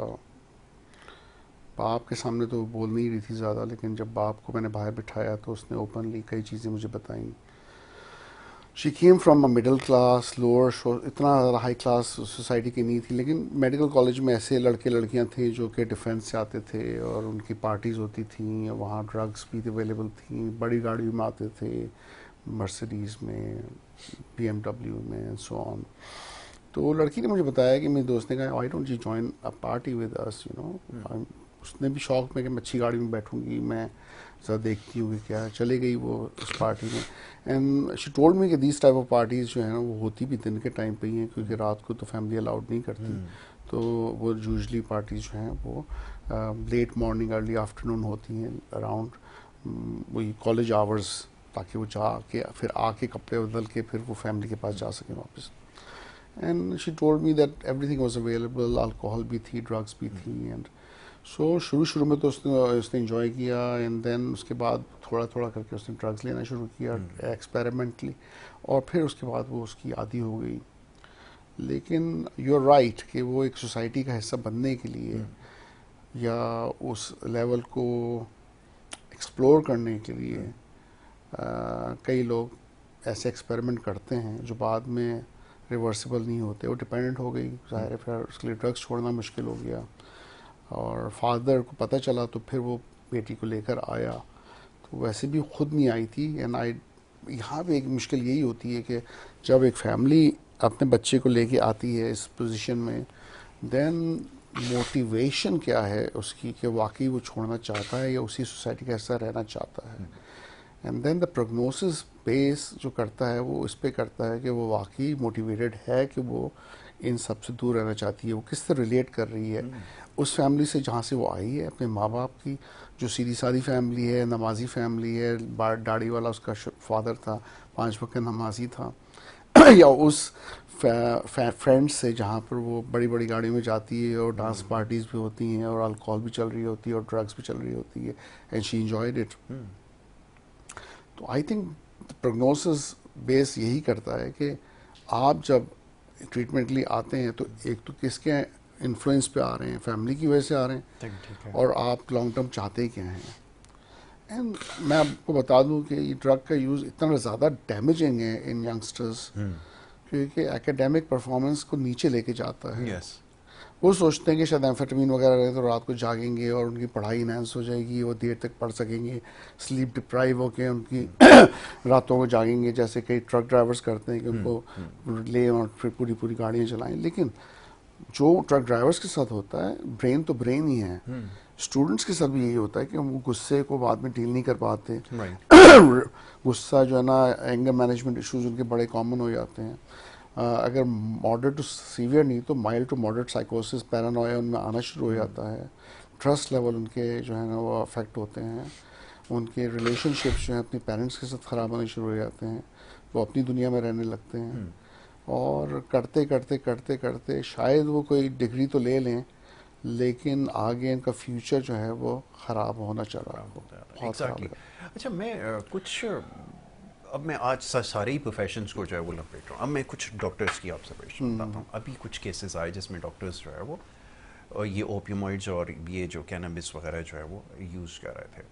बाप के सामने तो वो बोल नहीं रही थी ज़्यादा, लेकिन जब बाप को मैंने बाहर बिठाया तो उसने ओपनली कई चीज़ें मुझे बताई। She came from a middle class lower, इतना ज़्यादा हाई क्लास सोसाइटी की नहीं थी, लेकिन मेडिकल कॉलेज में ऐसे लड़के लड़कियां थे जो कि डिफेंस से आते थे और उनकी पार्टीज़ होती थी, वहाँ ड्रग्स भी अवेलेबल थी, बड़ी गाड़ी में आते थे, मर्सिडीज़ में, BMW में एंड सो ऑन। तो लड़की ने मुझे बताया कि मेरे दोस्त ने कहा, why don't you join a party with us, you know. उसने भी शौक में कि मैं अच्छी गाड़ी में बैठूंगी, मैं ज़रा देखती हूँ कि क्या। चले गई वो उस पार्टी में, एंड शी टोल्ड मी कि दीज टाइप ऑफ पार्टीज़ जो है ना वो होती भी दिन के टाइम पे ही हैं, क्योंकि रात को तो फैमिली अलाउड नहीं करती। तो वो यूजली पार्टीज़ जो हैं वो लेट मॉर्निंग अर्ली आफ्टरनून होती हैं, अराउंड वही कॉलेज आवर्स, ताकि वो जा के फिर आके कपड़े बदल के फिर वो फैमिली के पास जा सकें वापस। And she told me that everything was available, alcohol भी थी, ड्रग्स भी थी। एंड सो शुरू में तो उसने इंजॉय किया, एंड देन उसके बाद थोड़ा थोड़ा करके उसने ड्रग्स लेना शुरू किया एक्सपेरिमेंटली, और फिर उसके बाद वो उसकी आदी हो गई। लेकिन यू आर राइट कि वो एक सोसाइटी का हिस्सा बनने के लिए या उस लेवल को एक्सप्लोर करने के लिए कई लोग ऐसे एक्सपेरिमेंट करते हैं जो बाद में रिवर्सिबल नहीं होते। वो डिपेंडेंट हो गई, ज़ाहिर है, फिर उसके लिए ड्रग्स छोड़ना मुश्किल हो गया, और फादर को पता चला तो फिर वो बेटी को लेकर आया। तो वैसे भी खुद नहीं आई थी। एंड आई, यहाँ पे एक मुश्किल यही होती है कि जब एक फैमिली अपने बच्चे को लेके आती है इस पोजीशन में, देन मोटिवेशन क्या है उसकी, कि वाकई वो छोड़ना चाहता है या उसी सोसाइटी का हिस्सा रहना चाहता है। And then the prognosis base जो करता है वो इस पे करता है कि वो वाकई मोटिवेटेड है कि वो इन सब से दूर रहना चाहती है, वो किस तरह रिलेट कर रही है उस फैमिली से जहाँ से वो आई है, अपने माँ बाप की जो सीधी सादी फैमिली है, नमाजी फैमिली है, दाढ़ी वाला उसका फादर था, 5 वक्त नमाजी था या उस फ्रेंड्स से जहाँ पर वो बड़ी बड़ी गाड़ी में जाती है और डांस पार्टीज भी होती हैं और अल्कोहल भी चल रही होती है और ड्रग्स भी चल रही होती है, एंड शी एंजॉयड इट। तो आई थिंक प्रोग्नोसिस बेस यही करता है कि आप जब ट्रीटमेंट के लिए आते हैं तो एक तो किसके इन्फ्लुएंस पे आ रहे हैं, फैमिली की वजह से आ रहे हैं, ठीक है। और आप लॉन्ग टर्म चाहते क्या हैं। एंड मैं आपको बता दूं कि ये ड्रग का यूज़ इतना ज़्यादा डैमेजिंग है इन यंगस्टर्स, क्योंकि एकेडमिक परफॉर्मेंस को नीचे लेके जाता है। यस। वो सोचते हैं कि शायद एम्फेटामिन वगैरह रहे तो रात को जागेंगे और उनकी पढ़ाई इनहेंस हो जाएगी, वो देर तक पढ़ सकेंगे, स्लीप डिप्राइव होके उनकी रातों को जागेंगे, जैसे कई ट्रक ड्राइवर्स करते हैं कि उनको ले और फिर पूरी पूरी गाड़ियाँ चलाएं। लेकिन जो ट्रक ड्राइवर्स के साथ होता है, ब्रेन तो ब्रेन ही है। स्टूडेंट्स के साथ भी यही होता है कि वो गुस्से को बाद में डील नहीं कर पाते। गुस्सा जो है ना, एंगर मैनेजमेंट इश्यूज उनके बड़े कॉमन हो जाते हैं। अगर मॉडरेट टू सीवियर नहीं तो माइल्ड टू मॉडरेट साइकोसिस, पैरानोया उनमें आना शुरू हो जाता है। ट्रस्ट लेवल उनके जो है ना वो अफेक्ट होते हैं। उनके रिलेशनशिप्स जो हैं अपने पेरेंट्स के साथ ख़राब होने शुरू हो जाते हैं, वो अपनी दुनिया में रहने लगते हैं। और करते करते करते करते शायद वो कोई डिग्री तो ले लें, लेकिन आगे इनका फ्यूचर जो है वो ख़राब होना चल रहा है, बहुत ख़राब है। अच्छा, मैं कुछ अब मैं आज सारे ही प्रोफेशंस को जो है वो लपेट रहा हूँ। अब मैं कुछ डॉक्टर्स की ऑब्जर्वेशन बताता हूँ। अभी कुछ केसेस आए जिसमें डॉक्टर्स जो है वो ये ओपियोमॉइड्स और ये जो कैनबिस वगैरह जो है वो यूज़ कर रहे थे।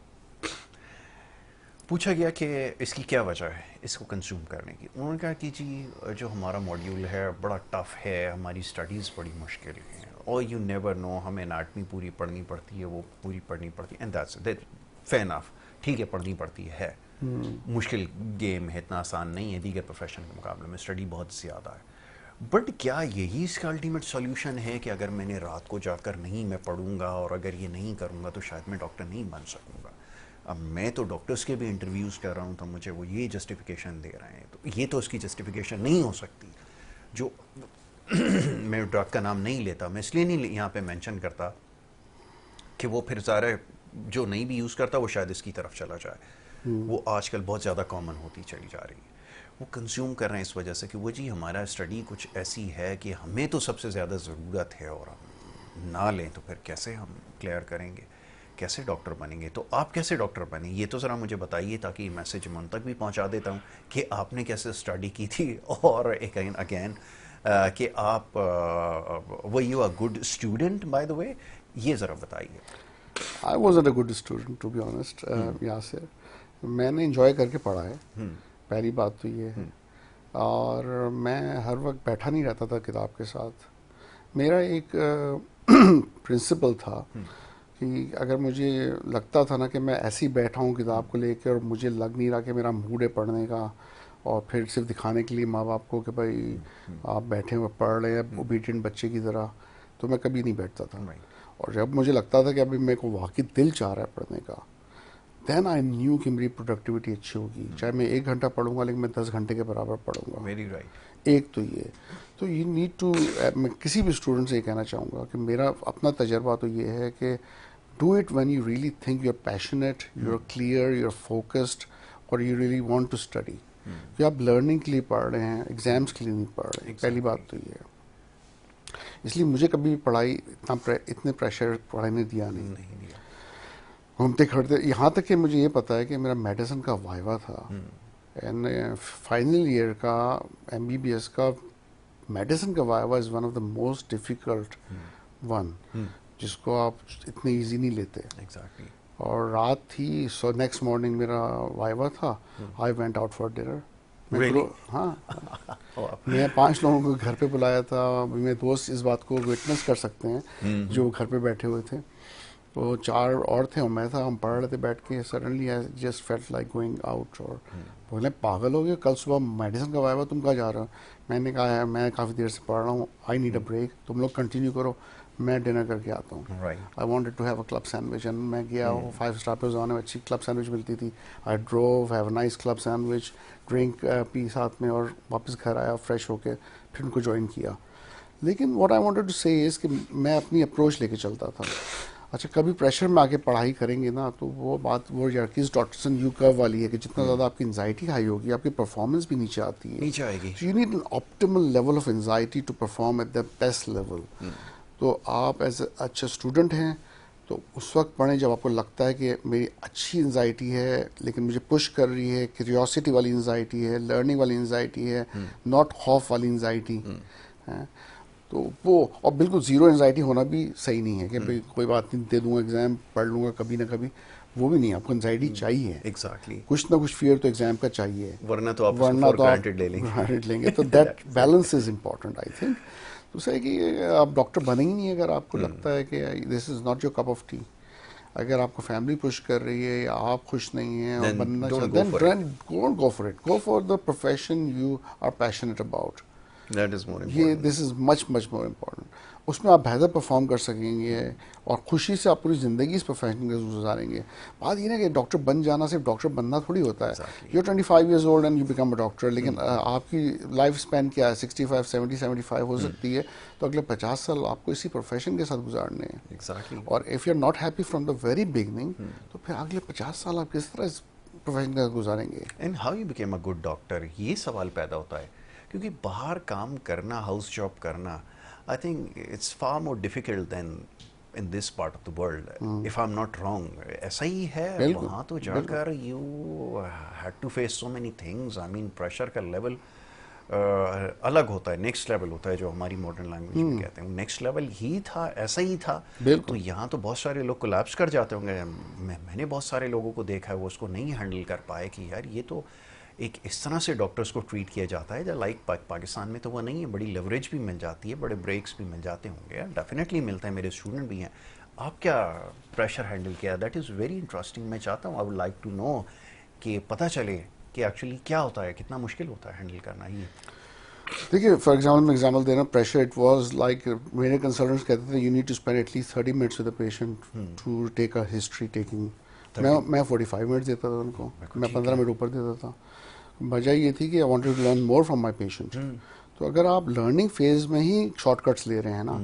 पूछा गया कि इसकी क्या वजह है इसको कंज्यूम करने की। उन्होंने कहा कि जी जो हमारा मॉड्यूल है बड़ा टफ है, हमारी स्टडीज़ बड़ी मुश्किल हैं, और यू नेवर नो, हमें एनाटमी पूरी पढ़नी पड़ती है, वो पूरी पढ़नी पड़ती है, एंड दैट्स फेयर इनफ, ठीक है, पढ़नी पड़ती है। मुश्किल गेम है, इतना आसान नहीं है, दीगर प्रोफेशन के मुकाबले में स्टडी बहुत ज़्यादा है। बट क्या यही इसका अल्टीमेट सॉल्यूशन है कि अगर मैंने रात को जाकर नहीं मैं पढ़ूंगा और अगर ये नहीं करूंगा तो शायद मैं डॉक्टर नहीं बन सकूंगा? अब मैं तो डॉक्टर्स के भी इंटरव्यूज़ कर रहा हूँ तो मुझे वो ये जस्टिफिकेशन दे रहे हैं, तो ये तो उसकी जस्टिफिकेशन नहीं हो सकती। जो मैं ड्रग का नाम नहीं लेता, मैं इसलिए नहीं यहाँ पे मेंशन करता कि वो फिर सारे जो नहीं भी यूज़ करता वो शायद इसकी तरफ चला जाए। वो आजकल बहुत ज़्यादा कॉमन होती चली जा रही है। वो कंज्यूम कर रहे हैं इस वजह से कि वो जी हमारा स्टडी कुछ ऐसी है कि हमें तो सबसे ज़्यादा ज़रूरत है, और हम ना लें तो फिर कैसे हम क्लियर करेंगे, कैसे डॉक्टर बनेंगे? तो आप कैसे डॉक्टर बने ये तो ज़रा मुझे बताइए, ताकि मैसेज मैं उन तक भी पहुंचा देता हूं कि आपने कैसे स्टडी की थी। और अगेन कि आप वो you are good student by the way, ये ज़रा बताइए। I was a good student to be honest Yasir, मैंने इंजॉय करके पढ़ा है, पहली बात तो ये है। और मैं हर वक्त बैठा नहीं रहता था किताब के साथ। मेरा एक प्रिंसिपल था कि अगर मुझे लगता था ना कि मैं ऐसे ही बैठा हूँ किताब को लेकर और मुझे लग नहीं रहा कि मेरा मूड है पढ़ने का, और फिर सिर्फ दिखाने के लिए माँ बाप को कि भाई आप बैठे हुए पढ़ रहे हैं ओबीडियंट बच्चे की तरह, तो मैं कभी नहीं बैठता था। और जब मुझे लगता था कि अभी मेरे को वाकई दिल चाह रहा है पढ़ने का, देन आई न्यू कि मेरी प्रोडक्टिविटी अच्छी होगी। चाहे मैं 1 घंटा पढ़ूंगा लेकिन मैं 10 घंटे के बराबर पढ़ूंगा। Very right. एक तो ये, तो यू नीड टू, मैं किसी भी स्टूडेंट से ये कहना चाहूँगा कि मेरा अपना तजर्बा तो ये है कि do it when you really think you are passionate, you are clear, you are focused, और you really want to study. कि आप लर्निंग के लिए पढ़ रहे हैं, एग्जाम्स के लिए नहीं पढ़ रहे हैं। पहली बात तो ये है। इसलिए मुझे कभी पढ़ाई इतने प्रेशर पढ़ाई ने दिया नहीं। घूमते खड़ते, यहाँ तक कि मुझे ये पता है कि मेरा मेडिसिन का वाइवा था एंड फाइनल ईयर का MBBS का मेडिसिन का viva is one of the most difficult one, जिसको आप इतने इजी नहीं लेते। एग्जैक्टली। और रात थी, सो नेक्स्ट मॉर्निंग मेरा वाइवा था। I went out for dinner. हाँ, मैं 5 लोगों को घर पे बुलाया था। मेरे दोस्त इस बात को विटनेस कर सकते हैं जो घर पे बैठे हुए थे। तो 4 और थे और मैं था, हम पढ़ रहे थे बैठ के। Suddenly I just felt like going out. और बोले पागल हो गए, कल सुबह मेडिसिन का वाइवा, तुम कहाँ जा रहे हो? मैंने कहा है मैं काफ़ी देर से पढ़ रहा हूँ, आई नीड अ ब्रेक, तुम लोग कंटिन्यू करो, मैं डिनर करके आता हूँ। I wanted to have a club sandwich and मैं गया। 5 स्टार पे जाने में अच्छी क्लब सैंडविच मिलती थी। I drove, have a nice club sandwich, drink P साथ में, और वापस घर आया फ्रेश होके, फिर उनको ज्वाइन किया। लेकिन व्हाट आई वांटेड टू से इज़ कि मैं अपनी अप्रोच लेके चलता था। अच्छा, कभी प्रेशर में आके पढ़ाई करेंगे ना, तो वो बात वो यार्कीज डॉटसन यू कर्व वाली है कि जितना ज़्यादा आपकी एंजाइटी हाई होगी, आपकी परफॉर्मेंस भी नीचे आती है, नीचे आएगी। You need an optimal level of anxiety to perform at the best level. तो आप एज अच्छा स्टूडेंट हैं तो उस वक्त पढ़ें जब आपको लगता है कि मेरी अच्छी एंजाइटी है लेकिन मुझे पुश कर रही है, क्यूरियोसिटी वाली एंजाइटी है, लर्निंग वाली एंजाइटी है, नॉट खौफ वाली एंजाइटी है। तो वो, और बिल्कुल ज़ीरो एंजाइटी होना भी सही नहीं है कि भाई कोई बात नहीं, दे दूंगा एग्ज़ाम, पढ़ लूँगा कभी ना कभी, वो भी नहीं। आपको एंजाइटी चाहिए, एग्जैक्टली। कुछ ना कुछ फियर तो एग्ज़ाम का चाहिए, वरना तो आप वरना तो आप ग्रांटेड ले लेंगे। ग्रांटेड लेंगे। तो that balance is important I think. दूसरा है कि आप डॉक्टर बनेंगे नहीं अगर आपको लगता है कि this is not your cup of T. अगर आपको फैमिली पुश कर रही है या आप खुश नहीं हैं और बनना चाहते हैं, then go for it, go for the profession you are passionate about. That is more ये important. This is much more important. उसमें आप बेहतर परफॉर्म कर सकेंगे और खुशी से आप पूरी ज़िंदगी इस प्रोफेशन के गुजारेंगे। बात ये ना कि डॉक्टर बन जाना सिर्फ डॉक्टर बनना थोड़ी होता है। You 25 years old and you become a doctor, लेकिन आपकी लाइफ स्पैन क्या है? 65, 70, 75 हो सकती है। तो अगले 50 साल आपको इसी प्रोफेशन के साथ गुजारने हैं। Exactly. और if you are not happy from the very beginning, तो फिर अगले 50 साल आप किस तरह इस प्रोफेशन के साथ गुजारेंगे? And how you became a good doctor? ये सवाल पैदा होता है क्योंकि बाहर काम करना, हाउस जॉब करना, I think it's far more difficult than in this part of the world, if I am not wrong. ऐसा ही है, वहाँ तो जाकर you had to face so many things. I mean pressure का लेवल अलग होता है, नेक्स्ट लेवल होता है, जो हमारी मॉडर्न लैंग्वेज में कहते हैं, नेक्स्ट लेवल ही था, ऐसा ही था। तो यहाँ तो बहुत सारे लोग कोलैप्स कर जाते होंगे। मैंने बहुत सारे लोगों को देखा है वो उसको नहीं हैंडल कर पाए कि यार ये तो एक इस तरह से डॉक्टर्स को ट्रीट किया जाता है, लाइक पाकिस्तान में तो वो नहीं है। बड़ी लेवरेज भी मिल जाती है, बड़े ब्रेक्स भी मिल जाते होंगे, डेफिनेटली मिलता है, मेरे स्टूडेंट भी हैं। आप क्या प्रेशर हैंडल किया? That is very interesting. मैं चाहता हूँ, I would like to know कि पता चले कि एक्चुअली क्या होता है, कितना मुश्किल होता है हैंडल करना ये। देखिए, फॉर एग्जाम्पल मैं एग्जाम्पल देना, प्रेशर इट वाज लाइक, मेरे कंसल्टेंट्स कहते थे you need to spend at least 30 minutes with the patient to take a history taking. मैं 45 मिनट्स देता था उनको, मैं 15 मिनट ऊपर देता था। वजह ये थी कि I wanted to learn more from my patient. तो अगर आप लर्निंग फेज में ही शॉर्टकट्स ले रहे हैं ना,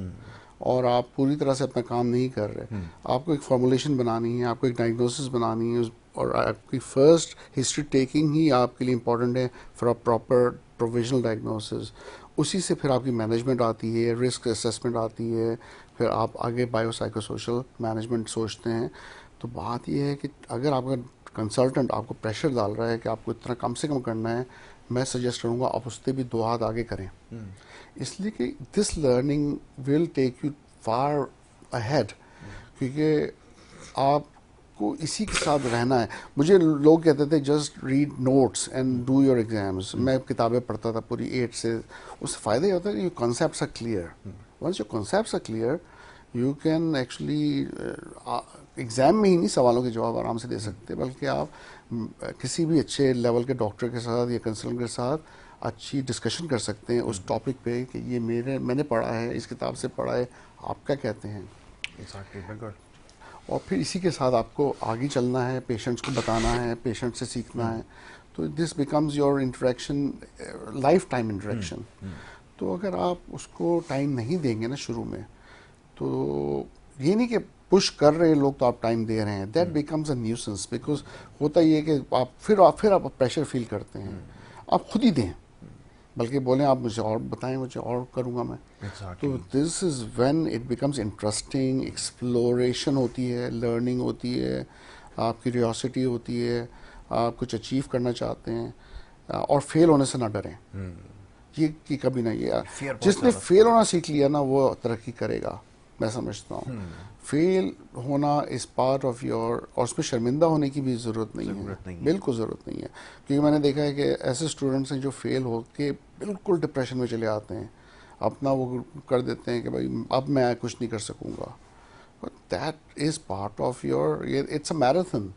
और आप पूरी तरह से अपना काम नहीं कर रहे, आपको एक फॉर्मुलेशन बनानी है, आपको एक डायग्नोसिस बनानी है, और आपकी फर्स्ट हिस्ट्री टेकिंग ही आपके लिए इम्पॉर्टेंट है for a proper provisional diagnosis. उसी से फिर आपकी मैनेजमेंट आती है, रिस्क असेसमेंट आती है, फिर आप आगे बायोसाइकोसोशल मैनेजमेंट सोचते हैं। तो बात यह है कि अगर आपका कंसल्टेंट आपको प्रेशर डाल रहा है कि आपको इतना कम से कम करना है, मैं सजेस्ट करूँगा आप उससे भी 2 हाथ आगे करें, इसलिए कि this learning will take you far ahead, क्योंकि आपको इसी के साथ रहना है। मुझे लोग कहते थे just read notes and do your exams, मैं किताबें पढ़ता था पूरी 8 से, उससे फ़ायदा ये होता है कि your concepts are clear. Once your concepts are clear you can actually exam में ही नहीं सवालों के जवाब आराम से दे सकते, बल्कि आप किसी भी अच्छे लेवल के डॉक्टर के साथ या कंसल्टेंट के साथ अच्छी डिस्कशन कर सकते हैं उस टॉपिक पे कि ये मैंने पढ़ा है, इस किताब से पढ़ा है, आप क्या कहते हैं। एग्जैक्टली, बिल्कुल। और फिर इसी के साथ आपको आगे चलना है, पेशेंट्स को बताना है, पेशेंट से सीखना है, तो this becomes your interaction, life time interaction. तो अगर आप उसको टाइम नहीं देंगे ना शुरू में, तो ये नहीं कि पुश कर रहे हैं लोग तो आप टाइम दे रहे हैं, that becomes a nuisance, because होता ये है कि आप प्रेशर फील करते हैं, आप खुद ही दें, बल्कि बोलें आप मुझे और बताएं, मुझे और करूँगा मैं। Exactly. तो this is when it becomes interesting, exploration होती है, लर्निंग होती है, आप क्यूरियोसिटी होती है, आप कुछ अचीव करना चाहते हैं, और फेल होने से ना डरें। ये कि कभी नहीं है, Fear बहुत जिसने ज़्यादा। फेल होना सीख लिया ना वो तरक्की करेगा, मैं समझता हूँ। फेल होना इज़ पार्ट ऑफ योर, और उसमें शर्मिंदा होने की भी ज़रूरत नहीं है, बिल्कुल ज़रूरत नहीं है, क्योंकि मैंने देखा है कि ऐसे स्टूडेंट्स हैं जो फेल हो के बिल्कुल डिप्रेशन में चले आते हैं, अपना वो कर देते हैं कि भाई अब मैं कुछ नहीं कर सकूँगा, but that is part of your, it's a marathon.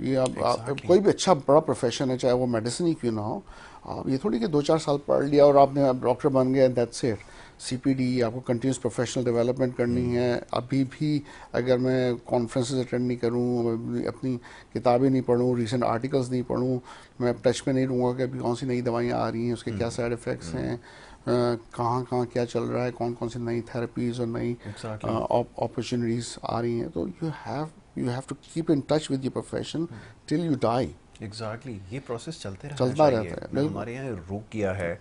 ये आप कोई भी अच्छा बड़ा प्रोफेशन है, चाहे वो मेडिसिन ही क्यों ना हो, आप ये थोड़ी कि 2-4 साल पढ़ लिया और आपने डॉक्टर बन गया, दैट्स इट। सीपीडी, आपको कंटिन्यूस प्रोफेशनल डेवलपमेंट करनी है। अभी भी अगर मैं कॉन्फ्रेंसेस अटेंड नहीं करूँ, अपनी किताबें नहीं पढ़ूँ, रीसेंट आर्टिकल्स नहीं पढ़ूँ, मैं टच में नहीं रहूँगा कि अभी कौन सी नई दवाइयाँ आ रही हैं, उसके क्या साइड इफ़ेक्ट्स हैं, कहाँ कहाँ क्या चल रहा है, कौन कौन सी नई थेरेपीज़ और नई अपॉर्चुनिटीज़ आ रही हैं, तो you have to keep in touch with your profession till you die. Exactly, ये प्रोसेस चलते रहना चलता चाहिए। रहता है, मैं बिल्कुल। हमारे यहाँ रुक गया है,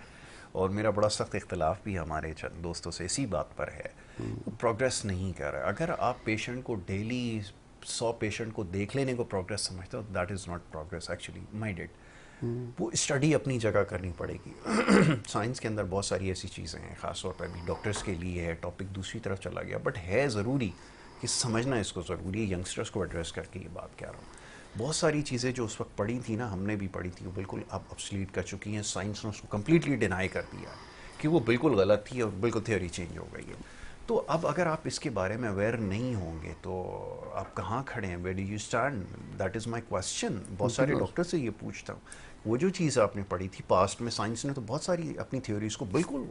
और मेरा बड़ा सख्त इख्तलाफ भी हमारे चंद दोस्तों से इसी बात पर है, प्रोग्रेस नहीं कर रहा है। अगर आप पेशेंट को डेली 100 पेशेंट को देख लेने को प्रोग्रेस समझते हो, that is not progress actually, minded. वो स्टडी अपनी जगह करनी पड़ेगी। साइंस के अंदर बहुत सारी ऐसी चीज़ें हैं, ख़ासतौर पर अभी डॉक्टर्स के लिए है, टॉपिक दूसरी तरफ चला गया, बट है ज़रूरी कि समझना इसको ज़रूरी है। यंगस्टर्स को एड्रेस करके ये बात कह रहा हूँ। बहुत सारी चीज़ें जो उस वक्त पढ़ी थी ना, हमने भी पढ़ी थी, वो बिल्कुल अब ऑब्सोलीट कर चुकी हैं। साइंस ने उसको कम्प्लीटली डिनाई कर दिया कि वो बिल्कुल गलत थी और बिल्कुल थ्योरी चेंज हो गई है। तो अब अगर आप इसके बारे में अवेयर नहीं होंगे तो आप कहाँ खड़े हैं, where do you stand, that is my question. बहुत सारे डॉक्टर से ये पूछता हूँ, वो जो चीज़ आपने पढ़ी थी पास्ट में, साइंस ने तो बहुत सारी अपनी थ्योरीज को बिल्कुल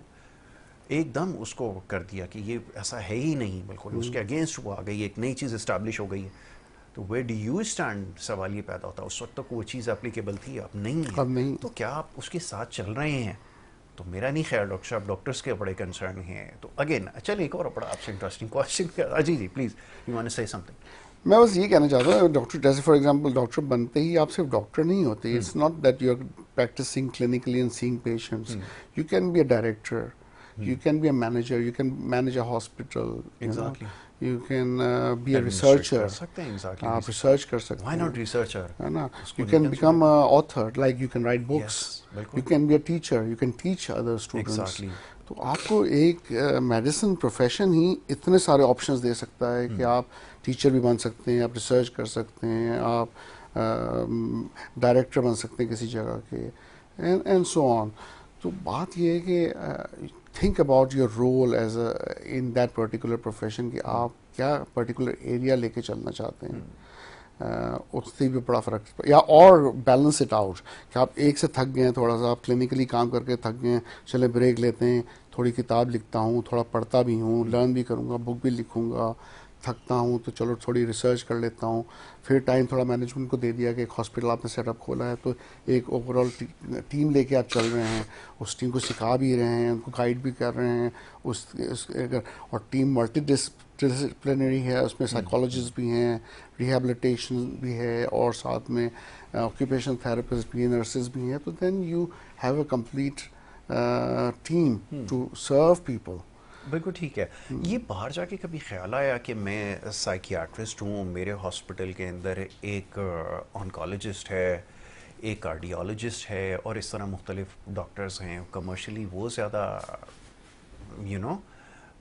एकदम उसको कर दिया कि ये ऐसा है ही नहीं, बिल्कुल उसके अगेंस्ट वो आ गई, एक नई चीज़ इस्टेब्लिश हो गई है। तो वेयर डू यू स्टैंड, सवाल ये पैदा होता है। उस वक्त तक वो चीज़ एप्लीकेबल थी, अब नहीं है। अब नहीं। तो क्या आप उसके साथ चल रहे हैं? तो मेरा नहीं ख्याल डॉक्टर साहब, डॉक्टर्स के बड़े कंसर्न हैं। तो अगेन चल एक और बड़ा आपसे इंटरेस्टिंग क्वेश्चन। जी please, you want to say something. मैं बस ये कहना चाहता हूँ, डॉक्टर जैसे फॉर एग्जांपल डॉक्टर बनते ही आप सिर्फ डॉक्टर नहीं होते। It's not that you are practising clinically and seeing patients, you can be a director, you can be a manager, you can manage a hospital, Exactly. you can be a Administrate researcher, कर सकते हैं, exactly. आप research कर सकते Why हैं, not researcher? है ना। उसको You can निकल become जाए। a author, like you can write books, Yes, बिल्कुल। you can be a teacher, you can teach other students. Exactly. तो आपको एक मेडिसिन प्रोफेशन ही इतने सारे ऑप्शंस दे सकता है कि आप टीचर भी बन सकते हैं, आप रिसर्च कर सकते हैं, आप डायरेक्टर बन सकते हैं किसी जगह के, एंड सो ऑन। तो बात ये है कि think about your role as in that particular profession, कि आप क्या पर्टिकुलर एरिया लेके चलना चाहते हैं। उससे भी बड़ा फ़र्क, या और बैलेंस इट आउट, कि आप एक से थक गए हैं थोड़ा सा, आप क्लिनिकली काम करके थक गए हैं, चले ब्रेक लेते हैं, थोड़ी किताब लिखता हूँ, थोड़ा पढ़ता भी हूँ, लर्न भी करूँगा, बुक भी लिखूँगा, थकता हूँ तो चलो थोड़ी रिसर्च कर लेता हूँ। फिर टाइम थोड़ा मैनेजमेंट को दे दिया कि एक हॉस्पिटल आपने सेटअप खोला है, तो एक ओवरऑल टीम लेके आप चल रहे हैं, उस टीम को सिखा भी रहे हैं, उनको गाइड भी कर रहे हैं, अगर और टीम मल्टी डिसिप्लिनरी है, उसमें साइकोलॉजिस्ट भी हैं, रिहेबिलिटेशन भी है, और साथ में ऑक्यूपेशनल थेरेपिस्ट भी हैं, नर्सेज भी हैं। तो then you have a complete team to serve people. बिल्कुल ठीक है। ये बाहर जाके कभी ख्याल आया कि मैं साइकियाट्रिस्ट हूँ, मेरे हॉस्पिटल के अंदर एक ऑन्कोलॉजिस्ट है, एक कार्डियोलॉजिस्ट है और इस तरह मुख्तलिफ डॉक्टर्स हैं, कमर्शली वो ज़्यादा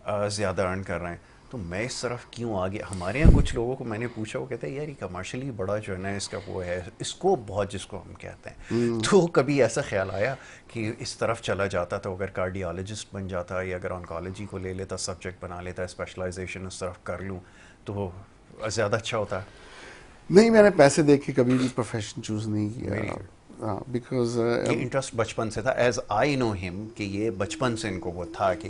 ज़्यादा अर्न कर रहे हैं, तो मैं इस तरफ क्यों आगे? हमारे यहाँ कुछ लोगों को मैंने पूछा, वो कहते हैं यार ये कमर्शियली बड़ा जो है ना इसका वो है, इसको बहुत, जिसको हम कहते हैं। तो कभी ऐसा ख्याल आया कि इस तरफ चला जाता, तो अगर कार्डियोलॉजिस्ट बन जाता या अगर ऑन्कोलॉजी को ले लेता, सब्जेक्ट बना लेता, स्पेशलाइजेशन उस तरफ कर लूँ तो ज़्यादा अच्छा होता? नहीं, मैंने पैसे देख के कभी भी प्रोफेशन चूज नहीं वेरी किया, गुड। बिकॉज ये इंटरेस्ट बचपन से था, एज आई नो हिम, कि ये बचपन से इनको वो था कि,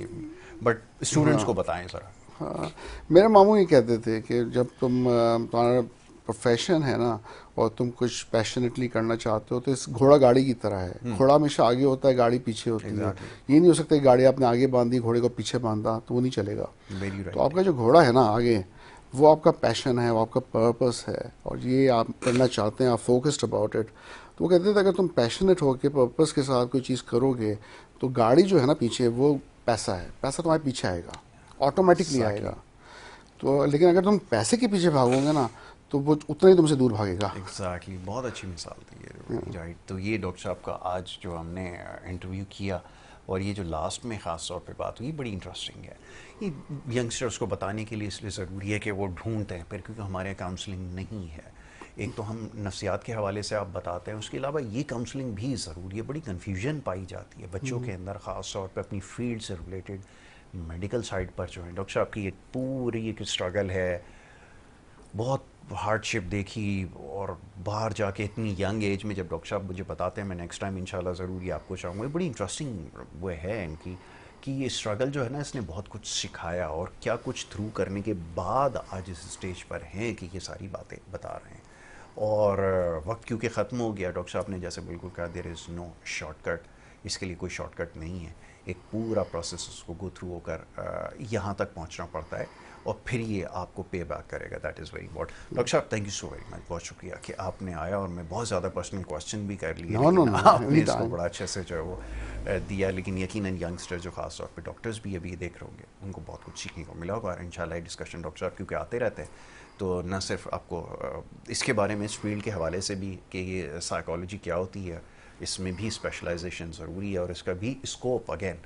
बट स्टूडेंट्स को बताएं ज़रा। हाँ, मेरे मामू ये कहते थे कि जब तुम्हारा प्रोफेशन है ना और तुम कुछ पैशनेटली करना चाहते हो, तो इस घोड़ा गाड़ी की तरह है। घोड़ा हमेशा आगे होता है, गाड़ी पीछे होती है। ये नहीं हो सकता कि गाड़ी आपने आगे बांधी, घोड़े को पीछे बांधा, तो वो नहीं चलेगा। वेरी तो राइट। आपका जो घोड़ा है ना आगे, वो आपका पैशन है, वो आपका पर्पस है, और ये आप करना चाहते हैं, आप फोकस्ड अबाउट इट। तो वो कहते थे अगर तुम पैशनेट होकर पर्पस के साथ कोई चीज़ करोगे, तो गाड़ी जो है ना पीछे, वो पैसा है, पैसा तुम्हारे पीछे आएगा, ऑटोमेटिकली आएगा। तो लेकिन अगर तुम पैसे के पीछे भागोगे ना, तो वो उतना ही तुमसे दूर भागेगा। एग्जैक्टली, बहुत अच्छी मिसाल दी है, राइट। तो ये डॉक्टर साहब का आज जो हमने इंटरव्यू किया, और ये जो लास्ट में ख़ास तौर पे बात हुई, बड़ी इंटरेस्टिंग है। ये यंगस्टर्स को बताने के लिए इसलिए ज़रूरी है कि वो ढूंढते हैं फिर, क्योंकि हमारे यहाँ काउंसलिंग नहीं है। एक तो हम नफ्सियात के हवाले से आप बताते हैं, उसके अलावा ये काउंसलिंग भी ज़रूरी है। बड़ी कन्फ्यूजन पाई जाती है बच्चों के अंदर, ख़ास तौर पर अपनी फील्ड से रिलेटेड मेडिकल साइड पर जो है। डॉक्टर साहब की ये पूरी एक स्ट्रगल है, बहुत हार्डशिप देखी, और बाहर जाके इतनी यंग एज में जब डॉक्टर साहब मुझे बताते हैं, मैं नेक्स्ट टाइम इंशाल्लाह ज़रूर ये आपको चाहूँगा। बड़ी इंटरेस्टिंग वो है इनकी, कि ये स्ट्रगल जो है ना, इसने बहुत कुछ सिखाया, और क्या कुछ थ्रू करने के बाद आज इस स्टेज पर हैं कि ये सारी बातें बता रहे हैं। और वक्त क्योंकि ख़त्म हो गया, डॉक्टर साहब ने जैसे बिल्कुल कहा, देयर इज़ नो शॉर्टकट, इसके लिए कोई शॉर्टकट नहीं है। एक पूरा प्रोसेस उसको गो थ्रू होकर यहाँ तक पहुँचना पड़ता है, और फिर ये आपको पे बैक करेगा। That is very important. Doctor साहब, thank you so very much, बहुत शुक्रिया कि आपने आया, और मैं बहुत ज़्यादा पर्सनल क्वेश्चन भी कर लिए, नो नो लेकिन नो, आपने इसको बड़ा अच्छे से जो है वो दिया। लेकिन यकीनन यंगस्टर जो खास तौर पे डॉक्टर्स भी अभी देख रहे होंगे, उनको बहुत कुछ सीखने को मिला होगा। और इंशाल्लाह डिस्कशन डॉक्टर साहब क्योंकि आते रहते हैं, तो न सिर्फ आपको इसके बारे में, इस फील्ड के हवाले से भी, कि ये साइकोलॉजी क्या होती है, इसमें भी स्पेशलाइजेशन ज़रूरी है, और इसका भी स्कोप अगेन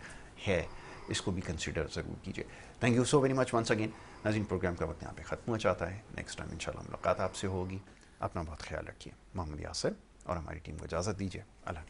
है, इसको भी कंसिडर ज़रूर कीजिए। Thank you so very much once again. नाज़रीन, प्रोग्राम का वक्त यहाँ पे ख़त्म हो जाता है। नेक्स्ट टाइम इंशाल्लाह मुलाकात आपसे होगी। अपना बहुत ख्याल रखिए। मोहम्मद यासिर और हमारी टीम को इजाज़त दीजिए। अल्लाह।